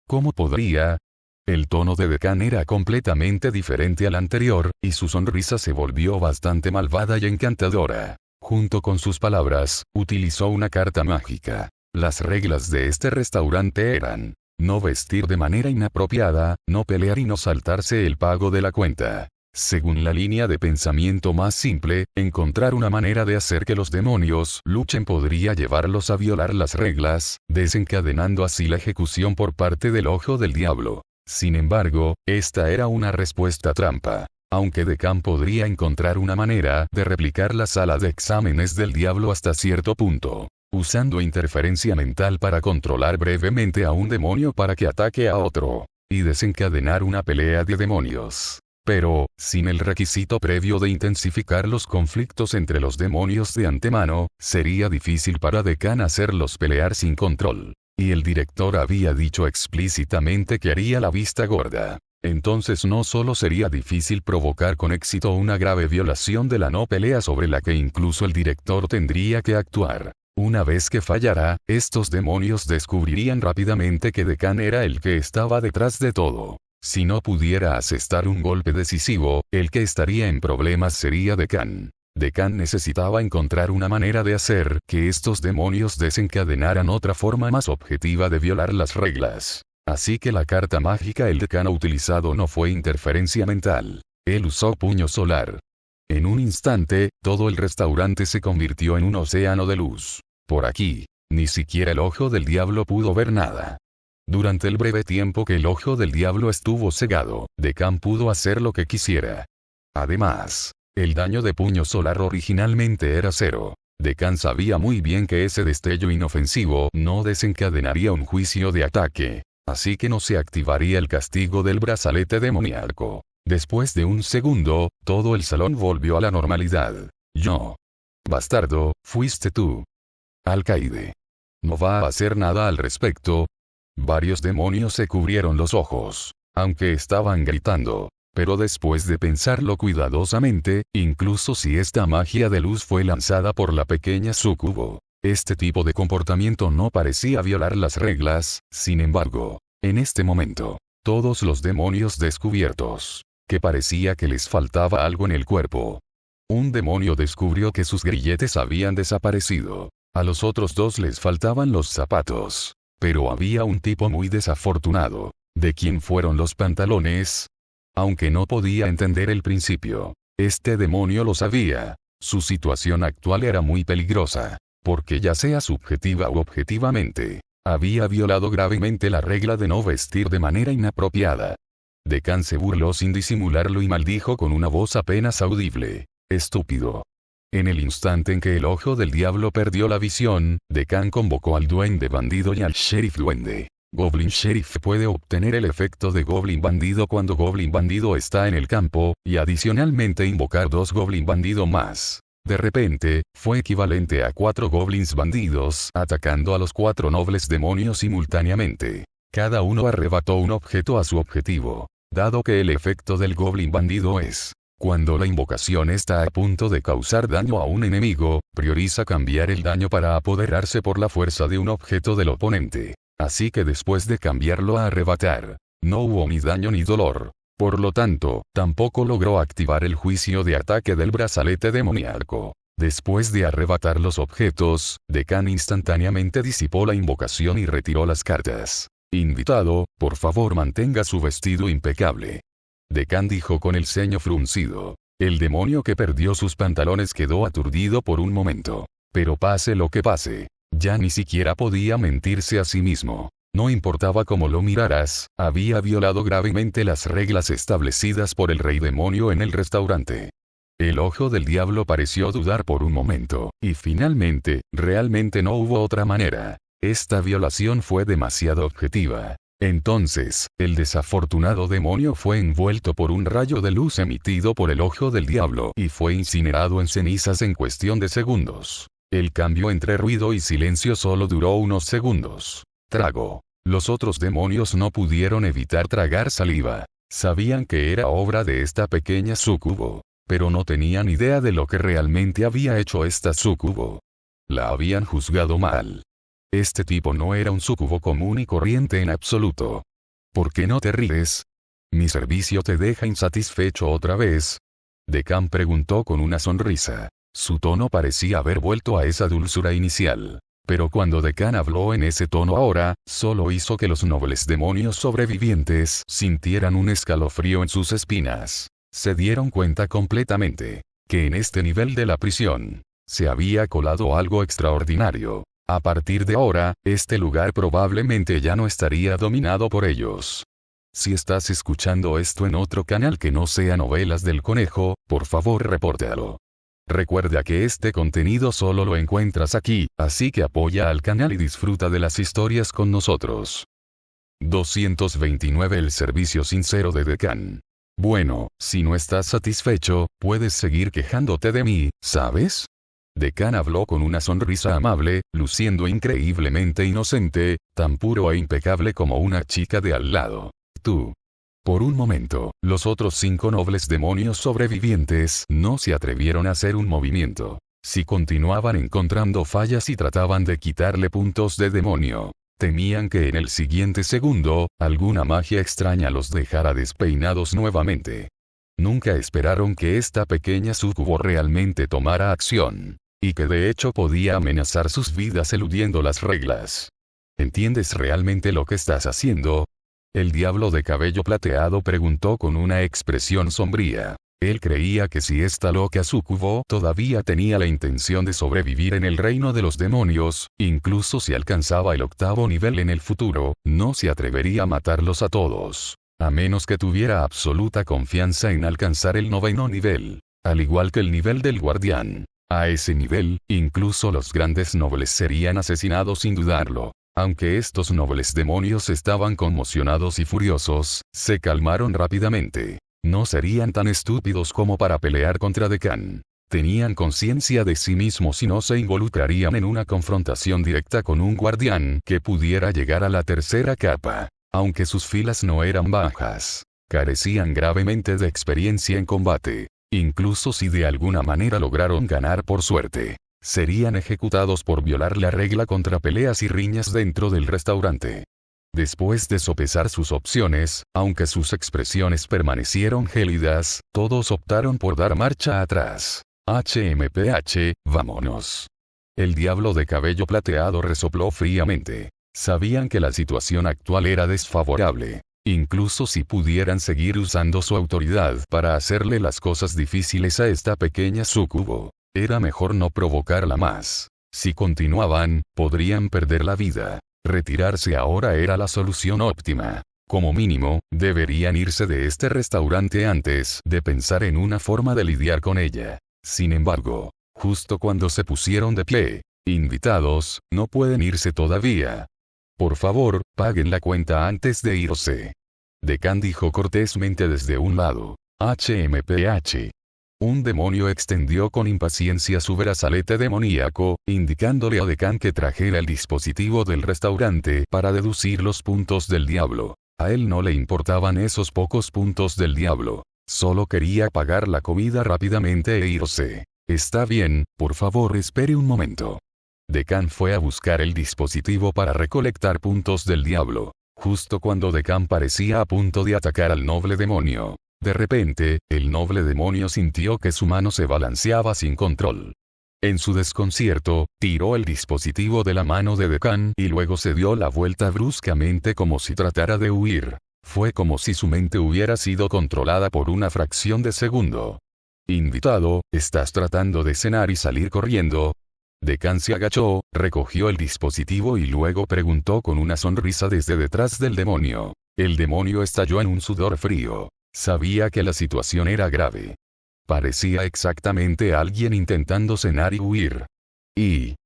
¿Cómo podría? El tono de Deccan era completamente diferente al anterior, y su sonrisa se volvió bastante malvada y encantadora. Junto con sus palabras, utilizó una carta mágica. Las reglas de este restaurante eran: no vestir de manera inapropiada, no pelear y no saltarse el pago de la cuenta. Según la línea de pensamiento más simple, encontrar una manera de hacer que los demonios luchen podría llevarlos a violar las reglas, desencadenando así la ejecución por parte del ojo del diablo. Sin embargo, esta era una respuesta trampa. Aunque Deccan podría encontrar una manera de replicar la sala de exámenes del diablo hasta cierto punto, usando interferencia mental para controlar brevemente a un demonio para que ataque a otro, y desencadenar una pelea de demonios. Pero, sin el requisito previo de intensificar los conflictos entre los demonios de antemano, sería difícil para Deccan hacerlos pelear sin control. Y el director había dicho explícitamente que haría la vista gorda. Entonces no solo sería difícil provocar con éxito una grave violación de la no pelea sobre la que incluso el director tendría que actuar. Una vez que fallara, estos demonios descubrirían rápidamente que Deccan era el que estaba detrás de todo. Si no pudiera asestar un golpe decisivo, el que estaría en problemas sería Deccan. Deccan necesitaba encontrar una manera de hacer que estos demonios desencadenaran otra forma más objetiva de violar las reglas. Así que la carta mágica el Deccan utilizado no fue interferencia mental. Él usó puño solar. En un instante, todo el restaurante se convirtió en un océano de luz. Por aquí, ni siquiera el ojo del diablo pudo ver nada. Durante el breve tiempo que el ojo del diablo estuvo cegado, Deccan pudo hacer lo que quisiera. Además, el daño de puño solar originalmente era 0. Deccan sabía muy bien que ese destello inofensivo no desencadenaría un juicio de ataque, así que no se activaría el castigo del brazalete demoníaco. Después de un segundo, todo el salón volvió a la normalidad. Yo. Bastardo, fuiste tú. Alcaide. ¿No va a hacer nada al respecto? Varios demonios se cubrieron los ojos, aunque estaban gritando. Pero después de pensarlo cuidadosamente, incluso si esta magia de luz fue lanzada por la pequeña súcubo, este tipo de comportamiento no parecía violar las reglas. Sin embargo, en este momento, todos los demonios descubiertos, que parecía que les faltaba algo en el cuerpo. Un demonio descubrió que sus grilletes habían desaparecido. A los otros dos les faltaban los zapatos. Pero había un tipo muy desafortunado. ¿De quién fueron los pantalones? Aunque no podía entender el principio, este demonio lo sabía. Su situación actual era muy peligrosa, porque ya sea subjetiva u objetivamente, había violado gravemente la regla de no vestir de manera inapropiada. Deccan se burló sin disimularlo y maldijo con una voz apenas audible. Estúpido. En el instante en que el ojo del diablo perdió la visión, Deccan convocó al duende bandido y al sheriff duende. Goblin Sheriff puede obtener el efecto de Goblin Bandido cuando Goblin Bandido está en el campo, y adicionalmente invocar 2 Goblin Bandido más. De repente, fue equivalente a 4 Goblins Bandidos atacando a los 4 nobles demonios simultáneamente. Cada uno arrebató un objeto a su objetivo. Dado que el efecto del Goblin Bandido es, cuando la invocación está a punto de causar daño a un enemigo, prioriza cambiar el daño para apoderarse por la fuerza de un objeto del oponente. Así que después de cambiarlo a arrebatar, no hubo ni daño ni dolor. Por lo tanto, tampoco logró activar el juicio de ataque del brazalete demoníaco. Después de arrebatar los objetos, Deccan instantáneamente disipó la invocación y retiró las cartas. Invitado, por favor mantenga su vestido impecable. Deccan dijo con el ceño fruncido. El demonio que perdió sus pantalones quedó aturdido por un momento. Pero pase lo que pase, ya ni siquiera podía mentirse a sí mismo. No importaba cómo lo miraras, había violado gravemente las reglas establecidas por el rey demonio en el restaurante. El ojo del diablo pareció dudar por un momento, y finalmente, realmente no hubo otra manera. Esta violación fue demasiado objetiva. Entonces, el desafortunado demonio fue envuelto por un rayo de luz emitido por el ojo del diablo y fue incinerado en cenizas en cuestión de segundos. El cambio entre ruido y silencio solo duró unos segundos. Trago. Los otros demonios no pudieron evitar tragar saliva. Sabían que era obra de esta pequeña súcubo, pero no tenían idea de lo que realmente había hecho esta súcubo. La habían juzgado mal. Este tipo no era un súcubo común y corriente en absoluto. ¿Por qué no te ríes? ¿Mi servicio te deja insatisfecho otra vez? Deccan preguntó con una sonrisa. Su tono parecía haber vuelto a esa dulzura inicial. Pero cuando Deccan habló en ese tono ahora, solo hizo que los nobles demonios sobrevivientes sintieran un escalofrío en sus espinas. Se dieron cuenta completamente que en este nivel de la prisión se había colado algo extraordinario. A partir de ahora, este lugar probablemente ya no estaría dominado por ellos. Si estás escuchando esto en otro canal que no sea Novelas del Conejo, por favor repórtalo. Recuerda que este contenido solo lo encuentras aquí, así que apoya al canal y disfruta de las historias con nosotros. 229 El servicio sincero de Deccan. Bueno, si no estás satisfecho, puedes seguir quejándote de mí, ¿sabes? Deccan habló con una sonrisa amable, luciendo increíblemente inocente, tan puro e impecable como una chica de al lado. Tú. Por un momento, los otros 5 nobles demonios sobrevivientes no se atrevieron a hacer un movimiento. Si continuaban encontrando fallas y trataban de quitarle puntos de demonio, temían que en el siguiente segundo, alguna magia extraña los dejara despeinados nuevamente. Nunca esperaron que esta pequeña sucubo realmente tomara acción, y que de hecho podía amenazar sus vidas eludiendo las reglas. ¿Entiendes realmente lo que estás haciendo? El diablo de cabello plateado preguntó con una expresión sombría. Él creía que si esta loca sucubo todavía tenía la intención de sobrevivir en el reino de los demonios, incluso si alcanzaba el 8º nivel en el futuro, no se atrevería a matarlos a todos, a menos que tuviera absoluta confianza en alcanzar el 9º nivel, al igual que el nivel del guardián. A ese nivel, incluso los grandes nobles serían asesinados sin dudarlo. Aunque estos nobles demonios estaban conmocionados y furiosos, se calmaron rápidamente. No serían tan estúpidos como para pelear contra Dekkan. Tenían conciencia de sí mismos y no se involucrarían en una confrontación directa con un guardián que pudiera llegar a la 3ª capa. Aunque sus filas no eran bajas, carecían gravemente de experiencia en combate. Incluso si de alguna manera lograron ganar por suerte, serían ejecutados por violar la regla contra peleas y riñas dentro del restaurante. Después de sopesar sus opciones, aunque sus expresiones permanecieron gélidas, todos optaron por dar marcha atrás. HMPH, vámonos. El diablo de cabello plateado resopló fríamente. Sabían que la situación actual era desfavorable. Incluso si pudieran seguir usando su autoridad para hacerle las cosas difíciles a esta pequeña sucubo, era mejor no provocarla más. Si continuaban, podrían perder la vida. Retirarse ahora era la solución óptima. Como mínimo, deberían irse de este restaurante antes de pensar en una forma de lidiar con ella. Sin embargo, justo cuando se pusieron de pie, invitados, no pueden irse todavía. Por favor, paguen la cuenta antes de irse. Dekkan dijo cortésmente desde un lado. HMPH. Un demonio extendió con impaciencia su brazalete demoníaco, indicándole a Dekkan que trajera el dispositivo del restaurante para deducir los puntos del diablo. A él no le importaban esos pocos puntos del diablo. Solo quería pagar la comida rápidamente e irse. Está bien, por favor espere un momento. Dekkan fue a buscar el dispositivo para recolectar puntos del diablo. Justo cuando Dekkan parecía a punto de atacar al noble demonio, de repente, el noble demonio sintió que su mano se balanceaba sin control. En su desconcierto, tiró el dispositivo de la mano de Dekkan y luego se dio la vuelta bruscamente como si tratara de huir. Fue como si su mente hubiera sido controlada por una fracción de segundo. Invitado, ¿estás tratando de cenar y salir corriendo? Dekkan se agachó, recogió el dispositivo y luego preguntó con una sonrisa desde detrás del demonio. El demonio estalló en un sudor frío. Sabía que la situación era grave. Parecía exactamente alguien intentando cenar y huir. Y,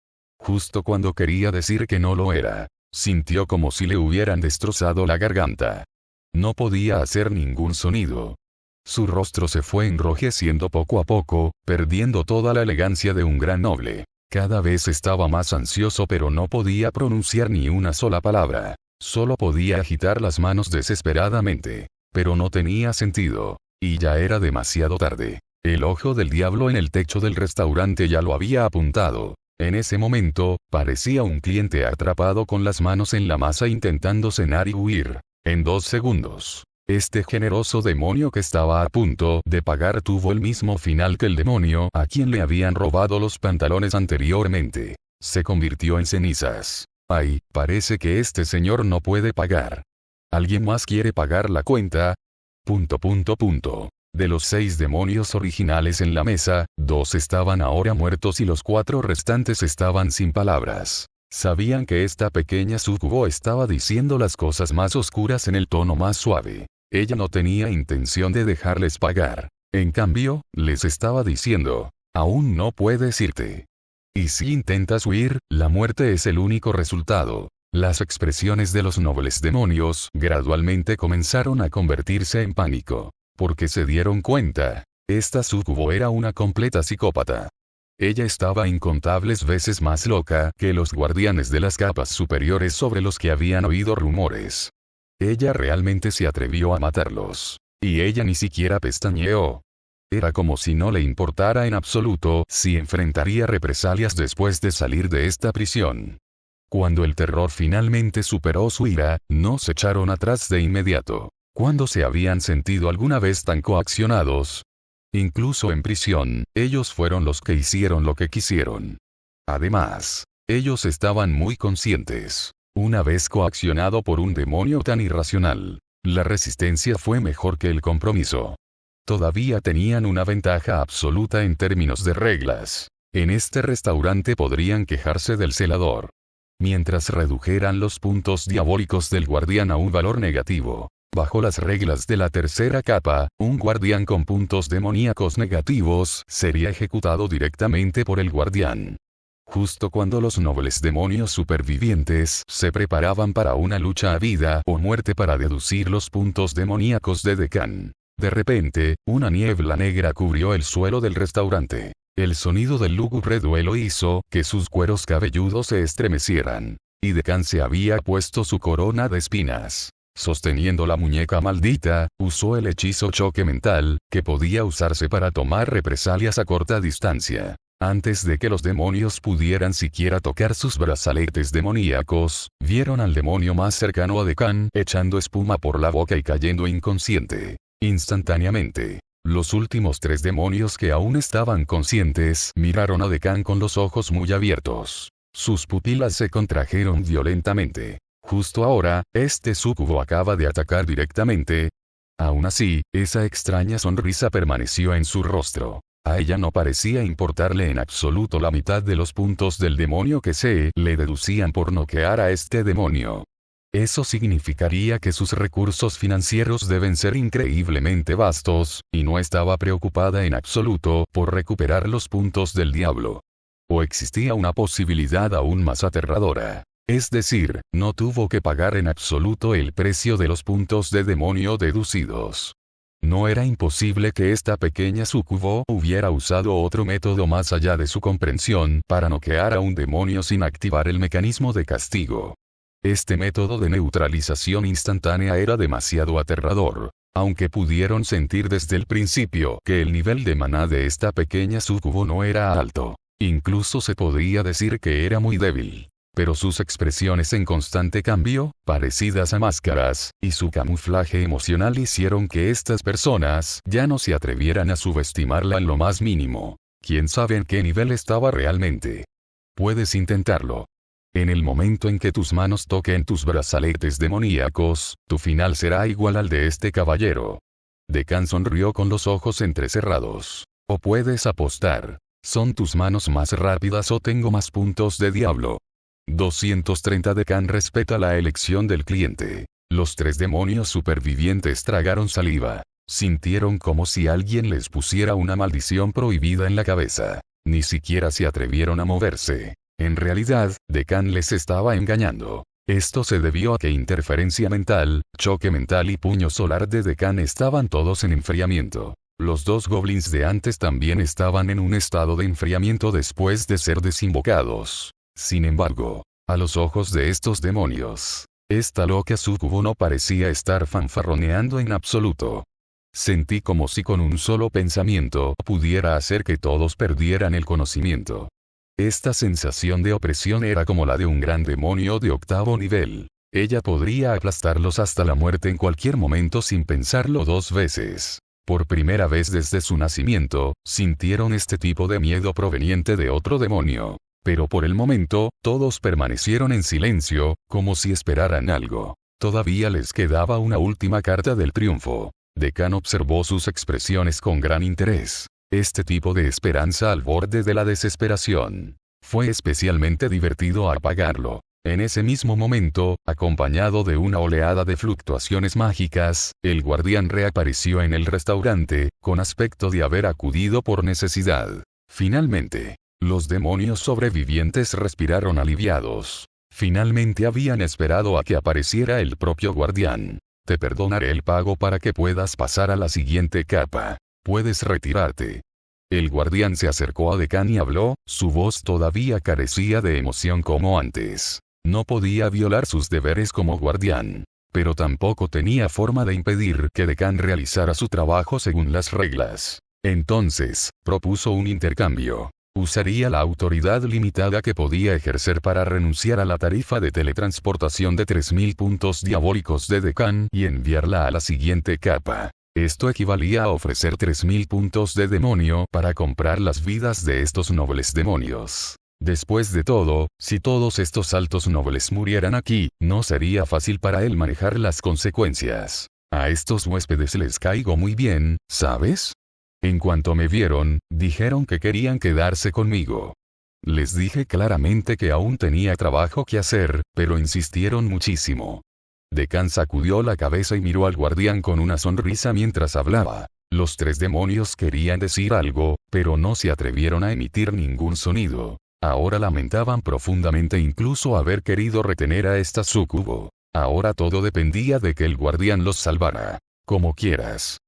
justo cuando quería decir que no lo era, sintió como si le hubieran destrozado la garganta. No podía hacer ningún sonido. Su rostro se fue enrojeciendo poco a poco, perdiendo toda la elegancia de un gran noble. Cada vez estaba más ansioso pero no podía pronunciar ni una sola palabra. Solo podía agitar las manos desesperadamente. Pero no tenía sentido. Y ya era demasiado tarde. El ojo del diablo en el techo del restaurante ya lo había apuntado. En ese momento, parecía un cliente atrapado con las manos en la masa intentando cenar y huir. En 2 segundos, este generoso demonio que estaba a punto de pagar tuvo el mismo final que el demonio a quien le habían robado los pantalones anteriormente. Se convirtió en cenizas. Ay, parece que este señor no puede pagar. ¿Alguien más quiere pagar la cuenta? De los 6 demonios originales en la mesa, 2 estaban ahora muertos y los 4 restantes estaban sin palabras. Sabían que esta pequeña sucubo estaba diciendo las cosas más oscuras en el tono más suave. Ella no tenía intención de dejarles pagar. En cambio, les estaba diciendo, aún no puedes irte. Y si intentas huir, la muerte es el único resultado. Las expresiones de los nobles demonios gradualmente comenzaron a convertirse en pánico. Porque se dieron cuenta, esta sucubo era una completa psicópata. Ella estaba incontables veces más loca que los guardianes de las capas superiores sobre los que habían oído rumores. Ella realmente se atrevió a matarlos. Y ella ni siquiera pestañeó. Era como si no le importara en absoluto si enfrentaría represalias después de salir de esta prisión. Cuando el terror finalmente superó su ira, no se echaron atrás de inmediato. ¿Cuándo se habían sentido alguna vez tan coaccionados? Incluso en prisión, ellos fueron los que hicieron lo que quisieron. Además, ellos estaban muy conscientes. Una vez coaccionado por un demonio tan irracional, la resistencia fue mejor que el compromiso. Todavía tenían una ventaja absoluta en términos de reglas. En este restaurante podrían quejarse del celador. Mientras redujeran los puntos diabólicos del guardián a un valor negativo. Bajo las reglas de la tercera capa, un guardián con puntos demoníacos negativos sería ejecutado directamente por el guardián. Justo cuando los nobles demonios supervivientes se preparaban para una lucha a vida o muerte para deducir los puntos demoníacos de Decán. De repente, una niebla negra cubrió el suelo del restaurante. El sonido del lúgubre duelo hizo que sus cueros cabelludos se estremecieran. Y Decán se había puesto su corona de espinas. Sosteniendo la muñeca maldita, usó el hechizo choque mental, que podía usarse para tomar represalias a corta distancia. Antes de que los demonios pudieran siquiera tocar sus brazaletes demoníacos, vieron al demonio más cercano a Decán echando espuma por la boca y cayendo inconsciente. Instantáneamente, los últimos 3 demonios que aún estaban conscientes miraron a Decán con los ojos muy abiertos. Sus pupilas se contrajeron violentamente. Justo ahora, este súcubo acaba de atacar directamente. Aún así, esa extraña sonrisa permaneció en su rostro. A ella no parecía importarle en absoluto la mitad de los puntos del demonio que se le deducían por noquear a este demonio. Eso significaría que sus recursos financieros deben ser increíblemente vastos, y no estaba preocupada en absoluto por recuperar los puntos del diablo. O existía una posibilidad aún más aterradora. Es decir, no tuvo que pagar en absoluto el precio de los puntos de demonio deducidos. No era imposible que esta pequeña súcubo hubiera usado otro método más allá de su comprensión para noquear a un demonio sin activar el mecanismo de castigo. Este método de neutralización instantánea era demasiado aterrador, aunque pudieron sentir desde el principio que el nivel de maná de esta pequeña súcubo no era alto. Incluso se podría decir que era muy débil. Pero sus expresiones en constante cambio, parecidas a máscaras, y su camuflaje emocional hicieron que estas personas ya no se atrevieran a subestimarla en lo más mínimo. ¿Quién sabe en qué nivel estaba realmente? Puedes intentarlo. En el momento en que tus manos toquen tus brazaletes demoníacos, tu final será igual al de este caballero. Decán sonrió con los ojos entrecerrados. O puedes apostar. ¿Son tus manos más rápidas o tengo más puntos de diablo? 230 Decán respeta la elección del cliente. Los 3 demonios supervivientes tragaron saliva. Sintieron como si alguien les pusiera una maldición prohibida en la cabeza. Ni siquiera se atrevieron a moverse. En realidad, Decán les estaba engañando. Esto se debió a que interferencia mental, choque mental y puño solar de Decán estaban todos en enfriamiento. Los 2 goblins de antes también estaban en un estado de enfriamiento después de ser desinvocados. Sin embargo, a los ojos de estos demonios, esta loca súcubo no parecía estar fanfarroneando en absoluto. Sentí como si con un solo pensamiento pudiera hacer que todos perdieran el conocimiento. Esta sensación de opresión era como la de un gran demonio de 8º nivel. Ella podría aplastarlos hasta la muerte en cualquier momento sin pensarlo 2 veces. Por primera vez desde su nacimiento, sintieron este tipo de miedo proveniente de otro demonio. Pero por el momento, todos permanecieron en silencio, como si esperaran algo. Todavía les quedaba una última carta del triunfo. Decán observó sus expresiones con gran interés. Este tipo de esperanza al borde de la desesperación. Fue especialmente divertido apagarlo. En ese mismo momento, acompañado de una oleada de fluctuaciones mágicas, el guardián reapareció en el restaurante, con aspecto de haber acudido por necesidad. Finalmente, los demonios sobrevivientes respiraron aliviados. Finalmente habían esperado a que apareciera el propio guardián. Te perdonaré el pago para que puedas pasar a la siguiente capa. Puedes retirarte. El guardián se acercó a Decán y habló, su voz todavía carecía de emoción como antes. No podía violar sus deberes como guardián. pero tampoco tenía forma de impedir que Decan realizara su trabajo según las reglas. Entonces, propuso un intercambio. Usaría la autoridad limitada que podía ejercer para renunciar a la tarifa de teletransportación de 3000 puntos diabólicos de Decan y enviarla a la siguiente capa. Esto equivalía a ofrecer 3000 puntos de demonio para comprar las vidas de estos nobles demonios. Después de todo, si todos estos altos nobles murieran aquí, no sería fácil para él manejar las consecuencias. A estos huéspedes les caigo muy bien, ¿sabes? En cuanto me vieron, dijeron que querían quedarse conmigo. Les dije claramente que aún tenía trabajo que hacer, pero insistieron muchísimo. Decan sacudió la cabeza y miró al guardián con una sonrisa mientras hablaba. Los 3 demonios querían decir algo, pero no se atrevieron a emitir ningún sonido. Ahora lamentaban profundamente incluso haber querido retener a esta súcubo. Ahora todo dependía de que el guardián los salvara. Como quieras.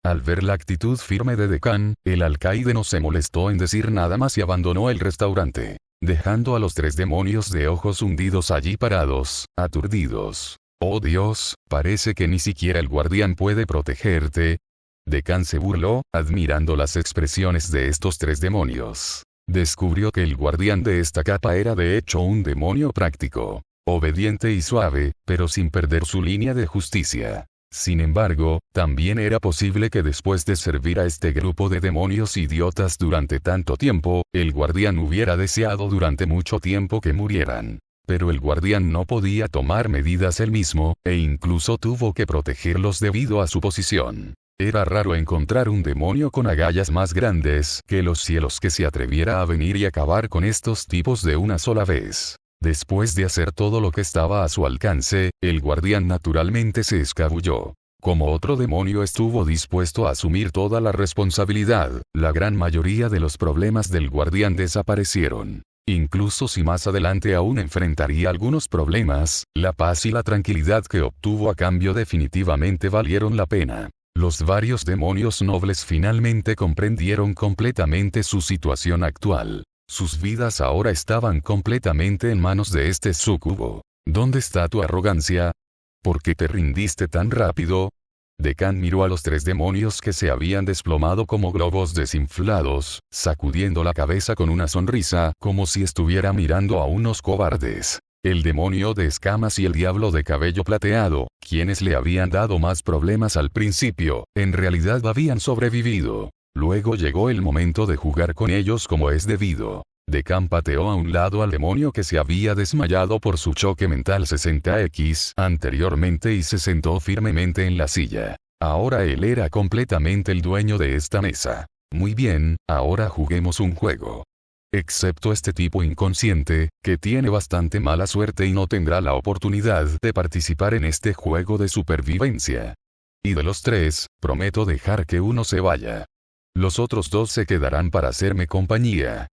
Al ver la actitud firme de Decan, el alcaide no se molestó en decir nada más y abandonó el restaurante, dejando a los 3 demonios de ojos hundidos allí parados, aturdidos. «Oh Dios, parece que ni siquiera el guardián puede protegerte». Decan se burló, admirando las expresiones de estos 3 demonios. Descubrió que el guardián de esta capa era de hecho un demonio práctico, obediente y suave, pero sin perder su línea de justicia. Sin embargo, también era posible que después de servir a este grupo de demonios idiotas durante tanto tiempo, el guardián hubiera deseado durante mucho tiempo que murieran. Pero el guardián no podía tomar medidas él mismo, e incluso tuvo que protegerlos debido a su posición. Era raro encontrar un demonio con agallas más grandes que los cielos que se atreviera a venir y acabar con estos tipos de una sola vez. Después de hacer todo lo que estaba a su alcance, el guardián naturalmente se escabulló. Como otro demonio estuvo dispuesto a asumir toda la responsabilidad, la gran mayoría de los problemas del guardián desaparecieron. Incluso si más adelante aún enfrentaría algunos problemas, la paz y la tranquilidad que obtuvo a cambio definitivamente valieron la pena. Los varios demonios nobles finalmente comprendieron completamente su situación actual. Sus vidas ahora estaban completamente en manos de este súcubo. ¿Dónde está tu arrogancia? ¿Por qué te rindiste tan rápido? Decan miró a los 3 demonios que se habían desplomado como globos desinflados, sacudiendo la cabeza con una sonrisa, como si estuviera mirando a unos cobardes. El demonio de escamas y el diablo de cabello plateado, quienes le habían dado más problemas al principio, en realidad habían sobrevivido. Luego llegó el momento de jugar con ellos como es debido. Decan pateó a un lado al demonio que se había desmayado por su choque mental 60X anteriormente y se sentó firmemente en la silla. Ahora él era completamente el dueño de esta mesa. Muy bien, ahora juguemos un juego. Excepto este tipo inconsciente, que tiene bastante mala suerte y no tendrá la oportunidad de participar en este juego de supervivencia. Y de los 3, prometo dejar que uno se vaya. Los otros 2 se quedarán para hacerme compañía.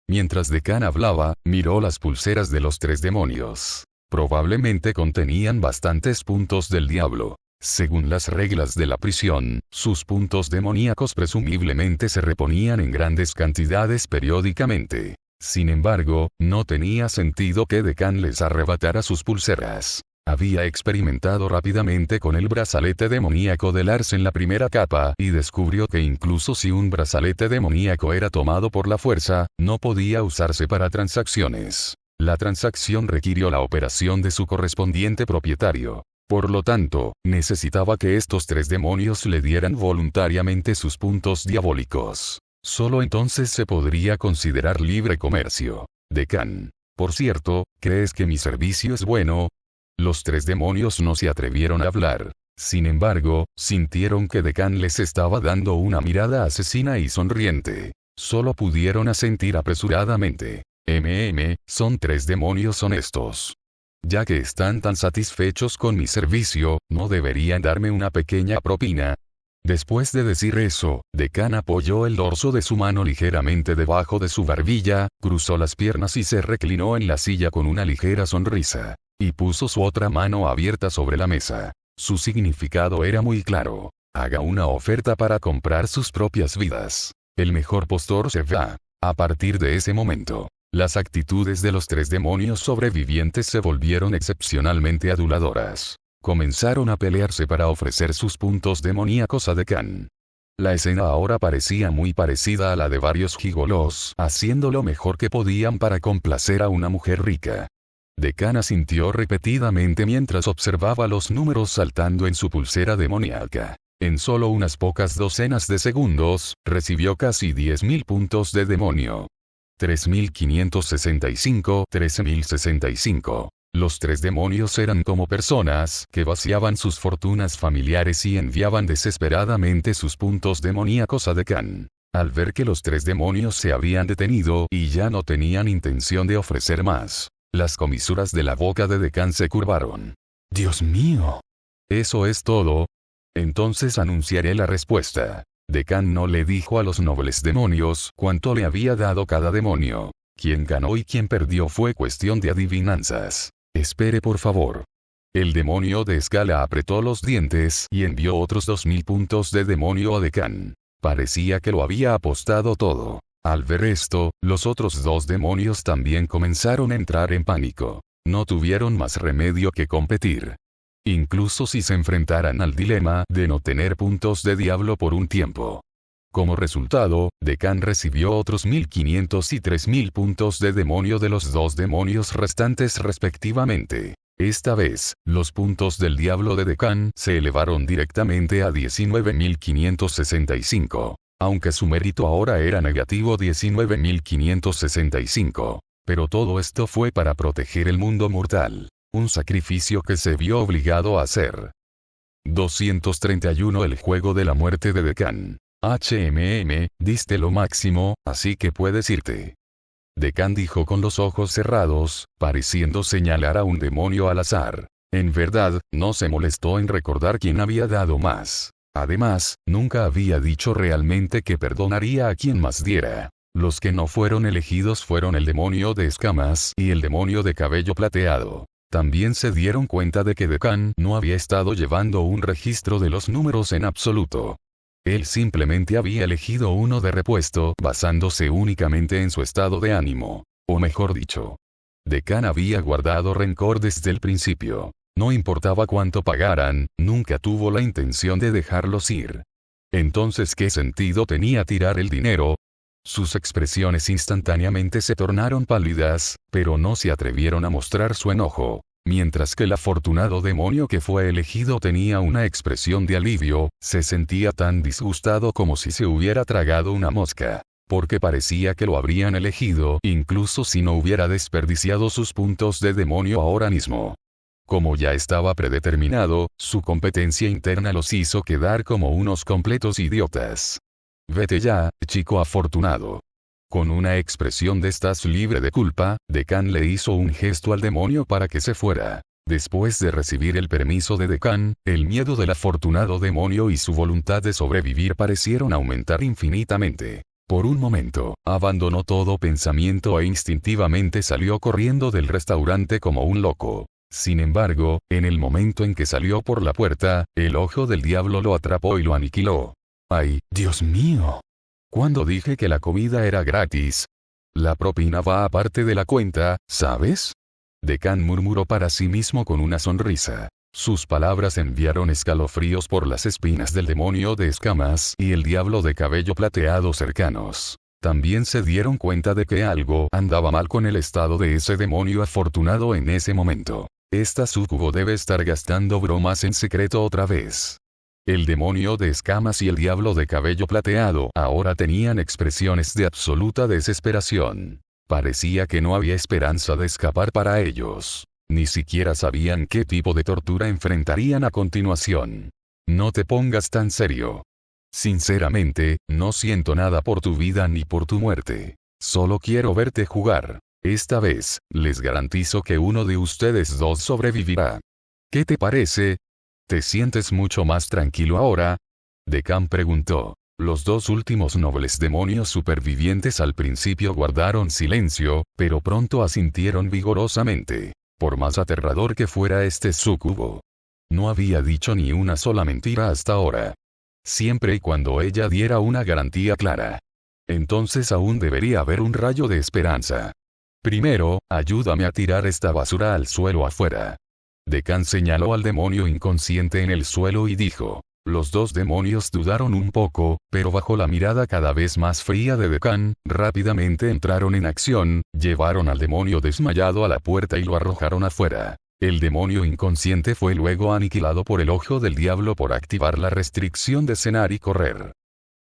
Mientras Decan hablaba, miró las pulseras de los 3 demonios. Probablemente contenían bastantes puntos del diablo. Según las reglas de la prisión, sus puntos demoníacos presumiblemente se reponían en grandes cantidades periódicamente. Sin embargo, no tenía sentido que Decan les arrebatara sus pulseras. Había experimentado rápidamente con el brazalete demoníaco de Lars en la primera capa y descubrió que incluso si un brazalete demoníaco era tomado por la fuerza, no podía usarse para transacciones. La transacción requirió la operación de su correspondiente propietario. Por lo tanto, necesitaba que estos 3 demonios le dieran voluntariamente sus puntos diabólicos. Solo entonces se podría considerar libre comercio. Decan. Por cierto, ¿crees que mi servicio es bueno? Los 3 demonios no se atrevieron a hablar. Sin embargo, sintieron que Decan les estaba dando una mirada asesina y sonriente. Solo pudieron asentir apresuradamente. Son 3 demonios honestos. Ya que están tan satisfechos con mi servicio, ¿no deberían darme una pequeña propina? Después de decir eso, Decan apoyó el dorso de su mano ligeramente debajo de su barbilla, cruzó las piernas y se reclinó en la silla con una ligera sonrisa. Y puso su otra mano abierta sobre la mesa. Su significado era muy claro. Haga una oferta para comprar sus propias vidas. El mejor postor se va. A partir de ese momento, las actitudes de los 3 demonios sobrevivientes se volvieron excepcionalmente aduladoras. comenzaron a pelearse para ofrecer sus puntos demoníacos a Deccan. La escena ahora parecía muy parecida a la de varios gigolos haciendo lo mejor que podían para complacer a una mujer rica. Deccan asintió repetidamente mientras observaba los números saltando en su pulsera demoníaca. En solo unas pocas docenas de segundos, recibió casi 10.000 puntos de demonio. 3.565, 13.065. Los tres demonios eran como personas que vaciaban sus fortunas familiares y enviaban desesperadamente sus puntos demoníacos a Deccan. Al ver que los tres demonios se habían detenido y ya no tenían intención de ofrecer más, las comisuras de la boca de Deccan se curvaron. ¡Dios mío! ¿Eso es todo? Entonces anunciaré la respuesta. Deccan no le dijo a los nobles demonios cuánto le había dado cada demonio. Quién ganó y quién perdió fue cuestión de adivinanzas. Espere por favor. El demonio de Escala apretó los dientes y envió otros 2.000 puntos de demonio a Deccan. Parecía que lo había apostado todo. Al ver esto, los otros dos demonios también comenzaron a entrar en pánico. No tuvieron más remedio que competir. Incluso si se enfrentaran al dilema de no tener puntos de diablo por un tiempo. Como resultado, Deccan recibió otros 1.500 y 3.000 puntos de demonio de los dos demonios restantes respectivamente. Esta vez, los puntos del diablo de Deccan se elevaron directamente a 19.565, aunque su mérito ahora era negativo 19.565. Pero todo esto fue para proteger el mundo mortal, un sacrificio que se vio obligado a hacer. 231 El juego de la muerte de Deccan. Diste lo máximo, así que puedes irte. Deccan dijo con los ojos cerrados, pareciendo señalar a un demonio al azar. En verdad, no se molestó en recordar quién había dado más. Además, nunca había dicho realmente que perdonaría a quien más diera. Los que no fueron elegidos fueron el demonio de escamas y el demonio de cabello plateado. También se dieron cuenta de que Deccan no había estado llevando un registro de los números en absoluto. Él simplemente había elegido uno de repuesto basándose únicamente en su estado de ánimo. O mejor dicho, Deccan había guardado rencor desde el principio. No importaba cuánto pagaran, nunca tuvo la intención de dejarlos ir. Entonces, ¿qué sentido tenía tirar el dinero? Sus expresiones instantáneamente se tornaron pálidas, pero no se atrevieron a mostrar su enojo. Mientras que el afortunado demonio que fue elegido tenía una expresión de alivio, se sentía tan disgustado como si se hubiera tragado una mosca. Porque parecía que lo habrían elegido incluso si no hubiera desperdiciado sus puntos de demonio ahora mismo. Como ya estaba predeterminado, su competencia interna los hizo quedar como unos completos idiotas. Vete ya, chico afortunado. Con una expresión de "estás libre de culpa", Deccan le hizo un gesto al demonio para que se fuera. Después de recibir el permiso de Deccan, el miedo del afortunado demonio y su voluntad de sobrevivir parecieron aumentar infinitamente. Por un momento, abandonó todo pensamiento e instintivamente salió corriendo del restaurante como un loco. Sin embargo, en el momento en que salió por la puerta, el ojo del diablo lo atrapó y lo aniquiló. ¡Ay, Dios mío! Cuando dije que la comida era gratis. La propina va aparte de la cuenta, ¿sabes? Deccan murmuró para sí mismo con una sonrisa. Sus palabras enviaron escalofríos por las espinas del demonio de escamas y el diablo de cabello plateado cercanos. También se dieron cuenta de que algo andaba mal con el estado de ese demonio afortunado en ese momento. Esta súcubo debe estar gastando bromas en secreto otra vez. El demonio de escamas y el diablo de cabello plateado ahora tenían expresiones de absoluta desesperación. Parecía que no había esperanza de escapar para ellos. Ni siquiera sabían qué tipo de tortura enfrentarían a continuación. No te pongas tan serio. Sinceramente, no siento nada por tu vida ni por tu muerte. Solo quiero verte jugar. Esta vez, les garantizo que uno de ustedes dos sobrevivirá. ¿Qué te parece? ¿Te sientes mucho más tranquilo ahora? Deccan preguntó. Los dos últimos nobles demonios supervivientes al principio guardaron silencio, pero pronto asintieron vigorosamente. Por más aterrador que fuera este súcubo. No había dicho ni una sola mentira hasta ahora. Siempre y cuando ella diera una garantía clara. Entonces aún debería haber un rayo de esperanza. Primero, ayúdame a tirar esta basura al suelo afuera. Decán señaló al demonio inconsciente en el suelo y dijo. Los dos demonios dudaron un poco, pero bajo la mirada cada vez más fría de Decán, rápidamente entraron en acción, llevaron al demonio desmayado a la puerta y lo arrojaron afuera. El demonio inconsciente fue luego aniquilado por el ojo del diablo por activar la restricción de cenar y correr.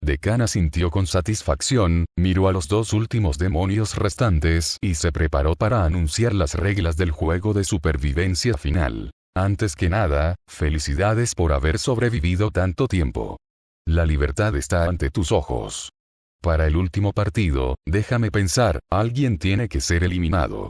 Decán asintió con satisfacción, miró a los dos últimos demonios restantes y se preparó para anunciar las reglas del juego de supervivencia final. Antes que nada, felicidades por haber sobrevivido tanto tiempo. La libertad está ante tus ojos. Para el último partido, déjame pensar, alguien tiene que ser eliminado.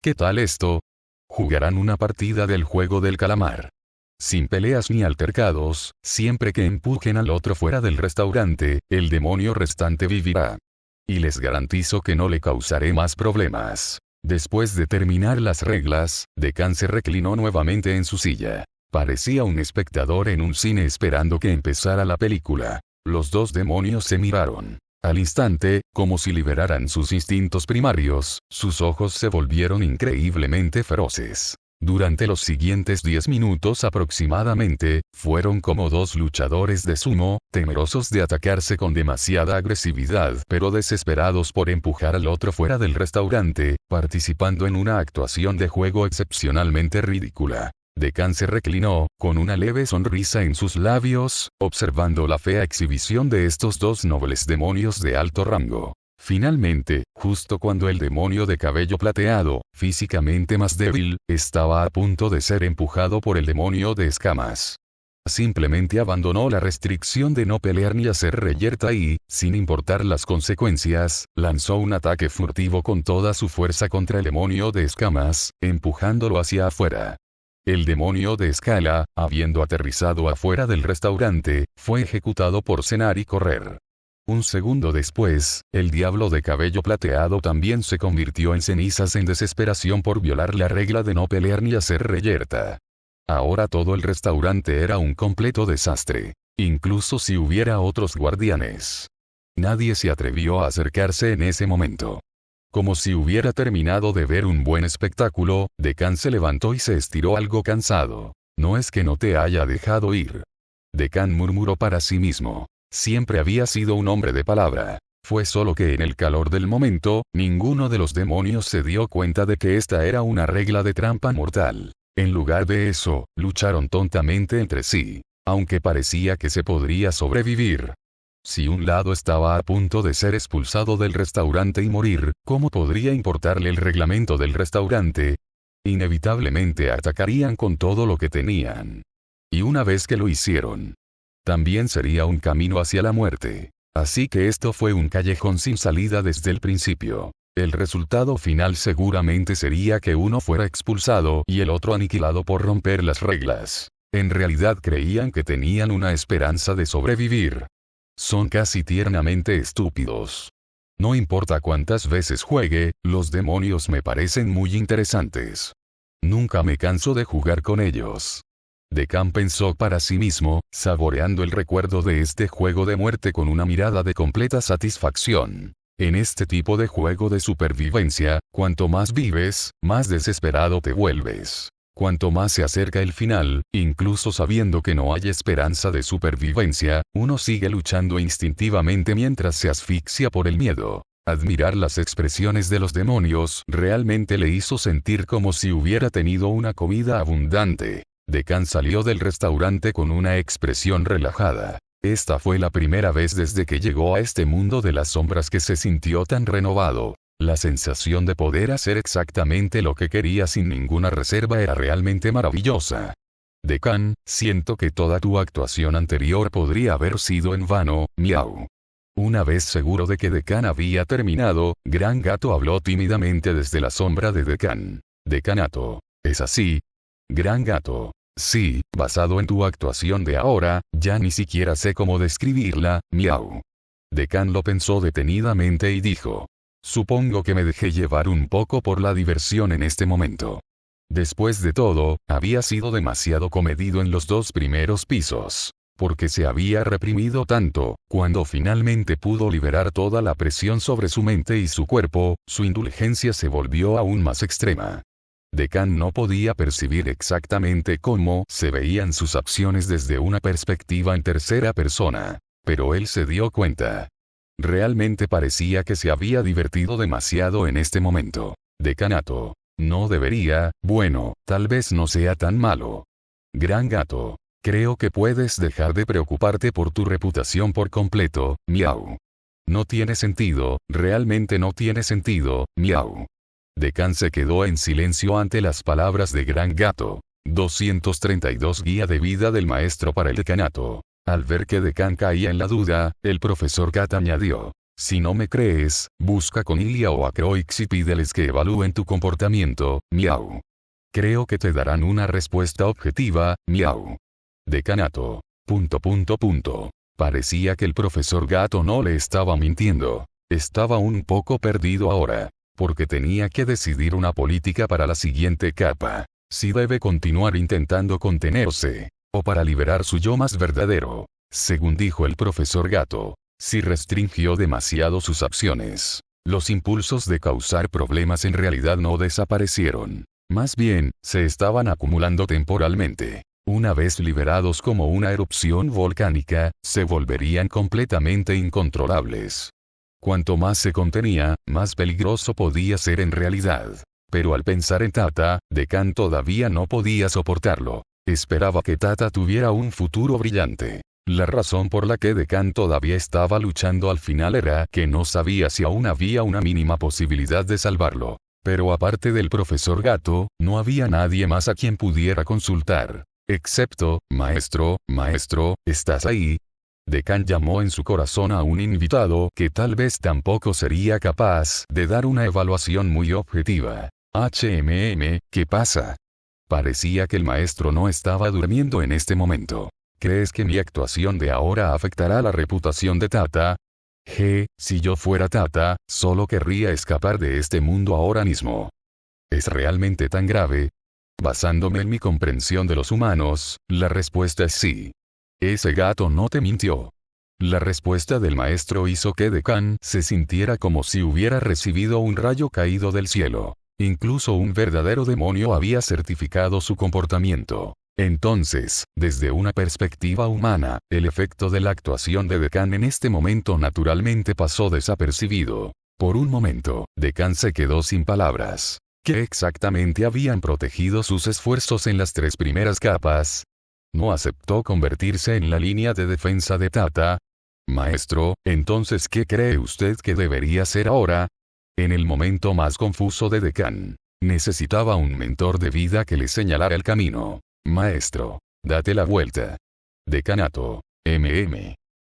¿Qué tal esto? Jugarán una partida del juego del calamar. Sin peleas ni altercados, siempre que empujen al otro fuera del restaurante, el demonio restante vivirá. Y les garantizo que no le causaré más problemas. Después de terminar las reglas, Decán se reclinó nuevamente en su silla. Parecía un espectador en un cine esperando que empezara la película. Los dos demonios se miraron. Al instante, como si liberaran sus instintos primarios, sus ojos se volvieron increíblemente feroces. Durante los siguientes 10 minutos aproximadamente, fueron como dos luchadores de sumo, temerosos de atacarse con demasiada agresividad pero desesperados por empujar al otro fuera del restaurante, participando en una actuación de juego excepcionalmente ridícula. Decán se reclinó, con una leve sonrisa en sus labios, observando la fea exhibición de estos dos nobles demonios de alto rango. Finalmente, justo cuando el demonio de cabello plateado, físicamente más débil, estaba a punto de ser empujado por el demonio de escamas. Simplemente abandonó la restricción de no pelear ni hacer reyerta y, sin importar las consecuencias, lanzó un ataque furtivo con toda su fuerza contra el demonio de escamas, empujándolo hacia afuera. El demonio de escala, habiendo aterrizado afuera del restaurante, fue ejecutado por cenar y correr. Un segundo después, el diablo de cabello plateado también se convirtió en cenizas en desesperación por violar la regla de no pelear ni hacer reyerta. Ahora todo el restaurante era un completo desastre, incluso si hubiera otros guardianes. Nadie se atrevió a acercarse en ese momento. Como si hubiera terminado de ver un buen espectáculo, Decán se levantó y se estiró algo cansado. No es que no te haya dejado ir. Decán murmuró para sí mismo. Siempre había sido un hombre de palabra. Fue solo que en el calor del momento, ninguno de los demonios se dio cuenta de que esta era una regla de trampa mortal. En lugar de eso, lucharon tontamente entre sí. Aunque parecía que se podría sobrevivir. Si un lado estaba a punto de ser expulsado del restaurante y morir, ¿cómo podría importarle el reglamento del restaurante? Inevitablemente atacarían con todo lo que tenían. Y una vez que lo hicieron, también sería un camino hacia la muerte. Así que esto fue un callejón sin salida desde el principio. El resultado final seguramente sería que uno fuera expulsado y el otro aniquilado por romper las reglas. En realidad creían que tenían una esperanza de sobrevivir. Son casi tiernamente estúpidos. No importa cuántas veces juegue, los demonios me parecen muy interesantes. Nunca me canso de jugar con ellos. Decán pensó para sí mismo, saboreando el recuerdo de este juego de muerte con una mirada de completa satisfacción. En este tipo de juego de supervivencia, cuanto más vives, más desesperado te vuelves. Cuanto más se acerca el final, incluso sabiendo que no hay esperanza de supervivencia, uno sigue luchando instintivamente mientras se asfixia por el miedo. Admirar las expresiones de los demonios realmente le hizo sentir como si hubiera tenido una comida abundante. Decán salió del restaurante con una expresión relajada. Esta fue la primera vez desde que llegó a este mundo de las sombras que se sintió tan renovado. La sensación de poder hacer exactamente lo que quería sin ninguna reserva era realmente maravillosa. Decán, siento que toda tu actuación anterior podría haber sido en vano, miau. Una vez seguro de que Decán había terminado, Gran Gato habló tímidamente desde la sombra de Decán. Decanato. ¿Es así? Gran Gato. Sí, basado en tu actuación de ahora, ya ni siquiera sé cómo describirla, miau. Decán lo pensó detenidamente y dijo. Supongo que me dejé llevar un poco por la diversión en este momento. Después de todo, había sido demasiado comedido en los 2 primeros pisos. Porque se había reprimido tanto, cuando finalmente pudo liberar toda la presión sobre su mente y su cuerpo, su indulgencia se volvió aún más extrema. Dekan no podía percibir exactamente cómo se veían sus acciones desde una perspectiva en tercera persona. Pero él se dio cuenta. Realmente parecía que se había divertido demasiado en este momento. Decanato. No debería, bueno, tal vez no sea tan malo. Gran gato. Creo que puedes dejar de preocuparte por tu reputación por completo, miau. No tiene sentido, realmente no tiene sentido, miau. Dekan se quedó en silencio ante las palabras de Gran Gato. 232 Guía de vida del maestro para el decanato. Al ver que Dekan caía en la duda, el profesor Gat añadió. Si no me crees, busca con Ilia o a Croix y pídeles que evalúen tu comportamiento, miau. Creo que te darán una respuesta objetiva, miau. Decanato. Parecía que el profesor Gato no le estaba mintiendo. Estaba un poco perdido ahora. Porque tenía que decidir una política para la siguiente capa. Si debe continuar intentando contenerse. O para liberar su yo más verdadero. Según dijo el profesor Gato. Si restringió demasiado sus acciones. Los impulsos de causar problemas en realidad no desaparecieron. Más bien, se estaban acumulando temporalmente. Una vez liberados como una erupción volcánica, se volverían completamente incontrolables. Cuanto más se contenía, más peligroso podía ser en realidad. Pero al pensar en Tata, Dekan todavía no podía soportarlo. Esperaba que Tata tuviera un futuro brillante. La razón por la que Dekan todavía estaba luchando al final era que no sabía si aún había una mínima posibilidad de salvarlo. Pero aparte del profesor Gato, no había nadie más a quien pudiera consultar. Excepto, maestro, ¿estás ahí? Dekan llamó en su corazón a un invitado que tal vez tampoco sería capaz de dar una evaluación muy objetiva. ¿Qué pasa? Parecía que el maestro no estaba durmiendo en este momento. ¿Crees que mi actuación de ahora afectará la reputación de Tata? Si yo fuera Tata, solo querría escapar de este mundo ahora mismo. ¿Es realmente tan grave? Basándome en mi comprensión de los humanos, la respuesta es sí. Ese gato no te mintió. La respuesta del maestro hizo que Dekan se sintiera como si hubiera recibido un rayo caído del cielo. Incluso un verdadero demonio había certificado su comportamiento. Entonces, desde una perspectiva humana, el efecto de la actuación de Dekan en este momento naturalmente pasó desapercibido. Por un momento, Dekan se quedó sin palabras. ¿Qué exactamente habían protegido sus esfuerzos en las 3 primeras capas? ¿No aceptó convertirse en la línea de defensa de Tata? Maestro, entonces ¿qué cree usted que debería hacer ahora? En el momento más confuso de Dekan, necesitaba un mentor de vida que le señalara el camino. Maestro, date la vuelta. Decanato.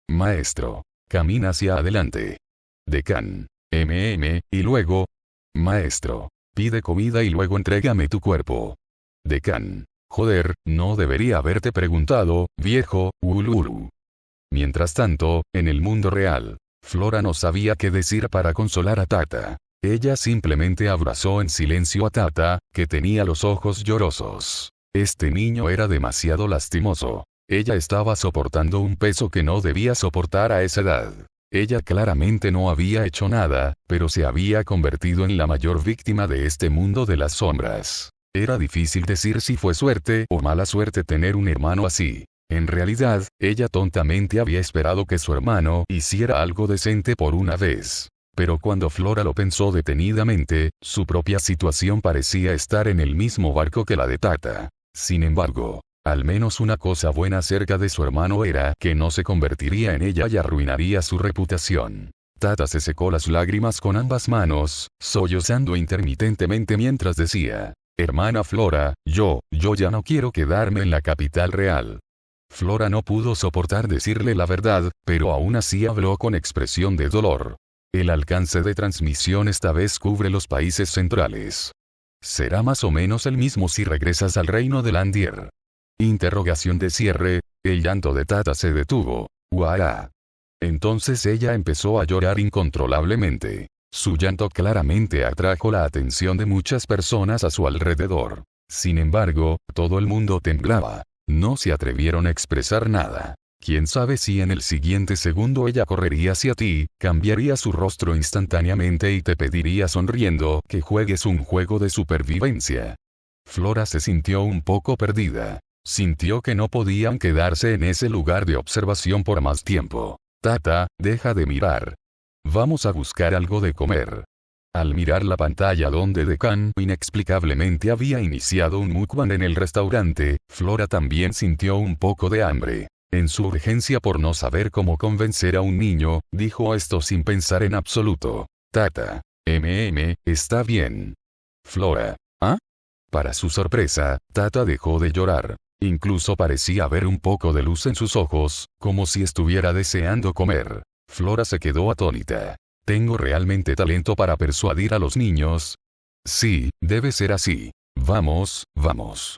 Maestro, camina hacia adelante. Dekan. y luego. Maestro, pide comida y luego entrégame tu cuerpo. Dekan. Joder, no debería haberte preguntado, viejo, ululu. Mientras tanto, en el mundo real, Flora no sabía qué decir para consolar a Tata. Ella simplemente abrazó en silencio a Tata, que tenía los ojos llorosos. Este niño era demasiado lastimoso. Ella estaba soportando un peso que no debía soportar a esa edad. Ella claramente no había hecho nada, pero se había convertido en la mayor víctima de este mundo de las sombras. Era difícil decir si fue suerte o mala suerte tener un hermano así. En realidad, ella tontamente había esperado que su hermano hiciera algo decente por una vez. Pero cuando Flora lo pensó detenidamente, su propia situación parecía estar en el mismo barco que la de Tata. Sin embargo, al menos una cosa buena acerca de su hermano era que no se convertiría en ella y arruinaría su reputación. Tata se secó las lágrimas con ambas manos, sollozando intermitentemente mientras decía, hermana Flora, yo ya no quiero quedarme en la capital real. Flora no pudo soportar decirle la verdad, pero aún así habló con expresión de dolor. El alcance de transmisión esta vez cubre los países centrales. Será más o menos el mismo si regresas al reino de Landier. Interrogación de cierre, el llanto de Tata se detuvo. ¡Guau! Entonces ella empezó a llorar incontrolablemente. Su llanto claramente atrajo la atención de muchas personas a su alrededor. Sin embargo, todo el mundo temblaba. No se atrevieron a expresar nada. Quién sabe si en el siguiente segundo ella correría hacia ti, cambiaría su rostro instantáneamente y te pediría sonriendo que juegues un juego de supervivencia. Flora se sintió un poco perdida. Sintió que no podían quedarse en ese lugar de observación por más tiempo. Tata, deja de mirar. Vamos a buscar algo de comer. Al mirar la pantalla donde Dekan inexplicablemente había iniciado un mukbang en el restaurante, Flora también sintió un poco de hambre. En su urgencia por no saber cómo convencer a un niño, dijo esto sin pensar en absoluto. Tata. Está bien. Flora. ¿Ah? Para su sorpresa, Tata dejó de llorar. Incluso parecía haber un poco de luz en sus ojos, como si estuviera deseando comer. Flora se quedó atónita. ¿Tengo realmente talento para persuadir a los niños? Sí, debe ser así. Vamos, vamos.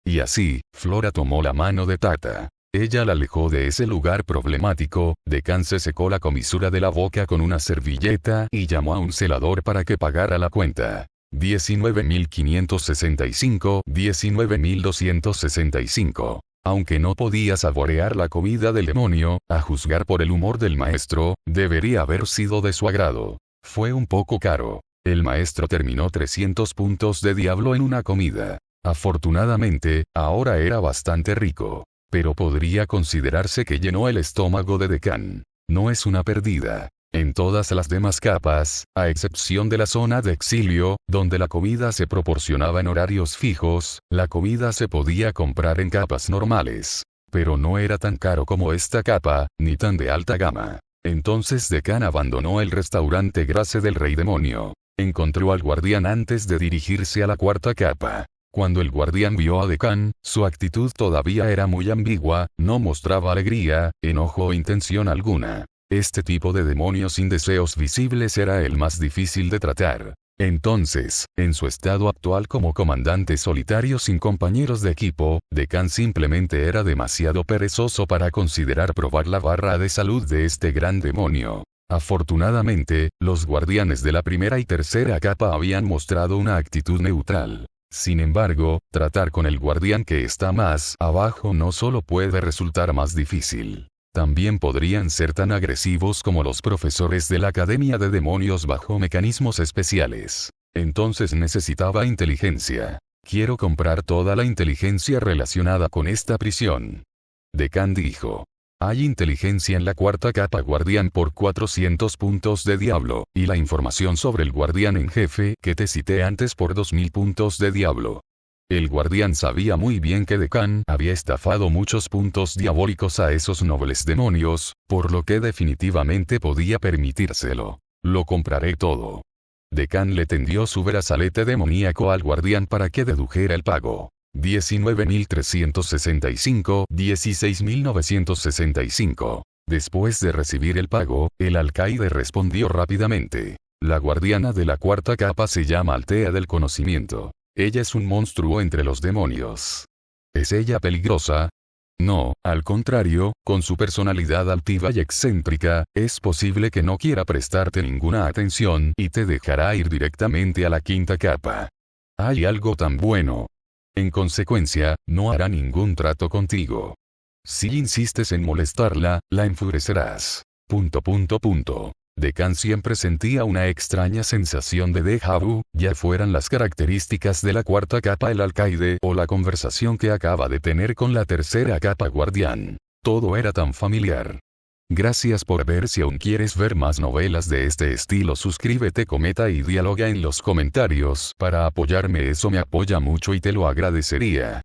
Y así, Flora tomó la mano de Tata. Ella la alejó de ese lugar problemático. Dekan se secó la comisura de la boca con una servilleta y llamó a un celador para que pagara la cuenta. 19.565, 19.265. Aunque no podía saborear la comida del demonio, a juzgar por el humor del maestro, debería haber sido de su agrado. Fue un poco caro. El maestro terminó 300 puntos de diablo en una comida. Afortunadamente, ahora era bastante rico. Pero podría considerarse que llenó el estómago de Dekan. No es una pérdida. En todas las demás capas, a excepción de la zona de exilio, donde la comida se proporcionaba en horarios fijos, la comida se podía comprar en capas normales. Pero no era tan caro como esta capa, ni tan de alta gama. Entonces Dekan abandonó el restaurante Grace del Rey Demonio. Encontró al guardián antes de dirigirse a la cuarta capa. Cuando el guardián vio a Dekan, su actitud todavía era muy ambigua, no mostraba alegría, enojo o intención alguna. Este tipo de demonio sin deseos visibles era el más difícil de tratar. Entonces, en su estado actual como comandante solitario sin compañeros de equipo, Dekan simplemente era demasiado perezoso para considerar probar la barra de salud de este gran demonio. Afortunadamente, los guardianes de la primera y tercera capa habían mostrado una actitud neutral. Sin embargo, tratar con el guardián que está más abajo no solo puede resultar más difícil. También podrían ser tan agresivos como los profesores de la Academia de Demonios bajo mecanismos especiales. Entonces necesitaba inteligencia. Quiero comprar toda la inteligencia relacionada con esta prisión. Dekan dijo. Hay inteligencia en la cuarta capa guardián por 400 puntos de diablo, y la información sobre el guardián en jefe que te cité antes por 2000 puntos de diablo. El guardián sabía muy bien que Dekan había estafado muchos puntos diabólicos a esos nobles demonios, por lo que definitivamente podía permitírselo. Lo compraré todo. Dekan le tendió su brazalete demoníaco al guardián para que dedujera el pago. 19.365, 16.965. Después de recibir el pago, el alcaide respondió rápidamente. La guardiana de la cuarta capa se llama Altea del Conocimiento. Ella es un monstruo entre los demonios. ¿Es ella peligrosa? No, al contrario, con su personalidad altiva y excéntrica, es posible que no quiera prestarte ninguna atención y te dejará ir directamente a la quinta capa. Hay algo tan bueno. En consecuencia, no hará ningún trato contigo. Si insistes en molestarla, la enfurecerás. Dekan siempre sentía una extraña sensación de déjà vu, ya fueran las características de la cuarta capa el alcaide o la conversación que acaba de tener con la tercera capa guardián. Todo era tan familiar. Gracias por ver. Si aún quieres ver más novelas de este estilo, suscríbete, comenta y dialoga en los comentarios. Para apoyarme, eso me apoya mucho y te lo agradecería.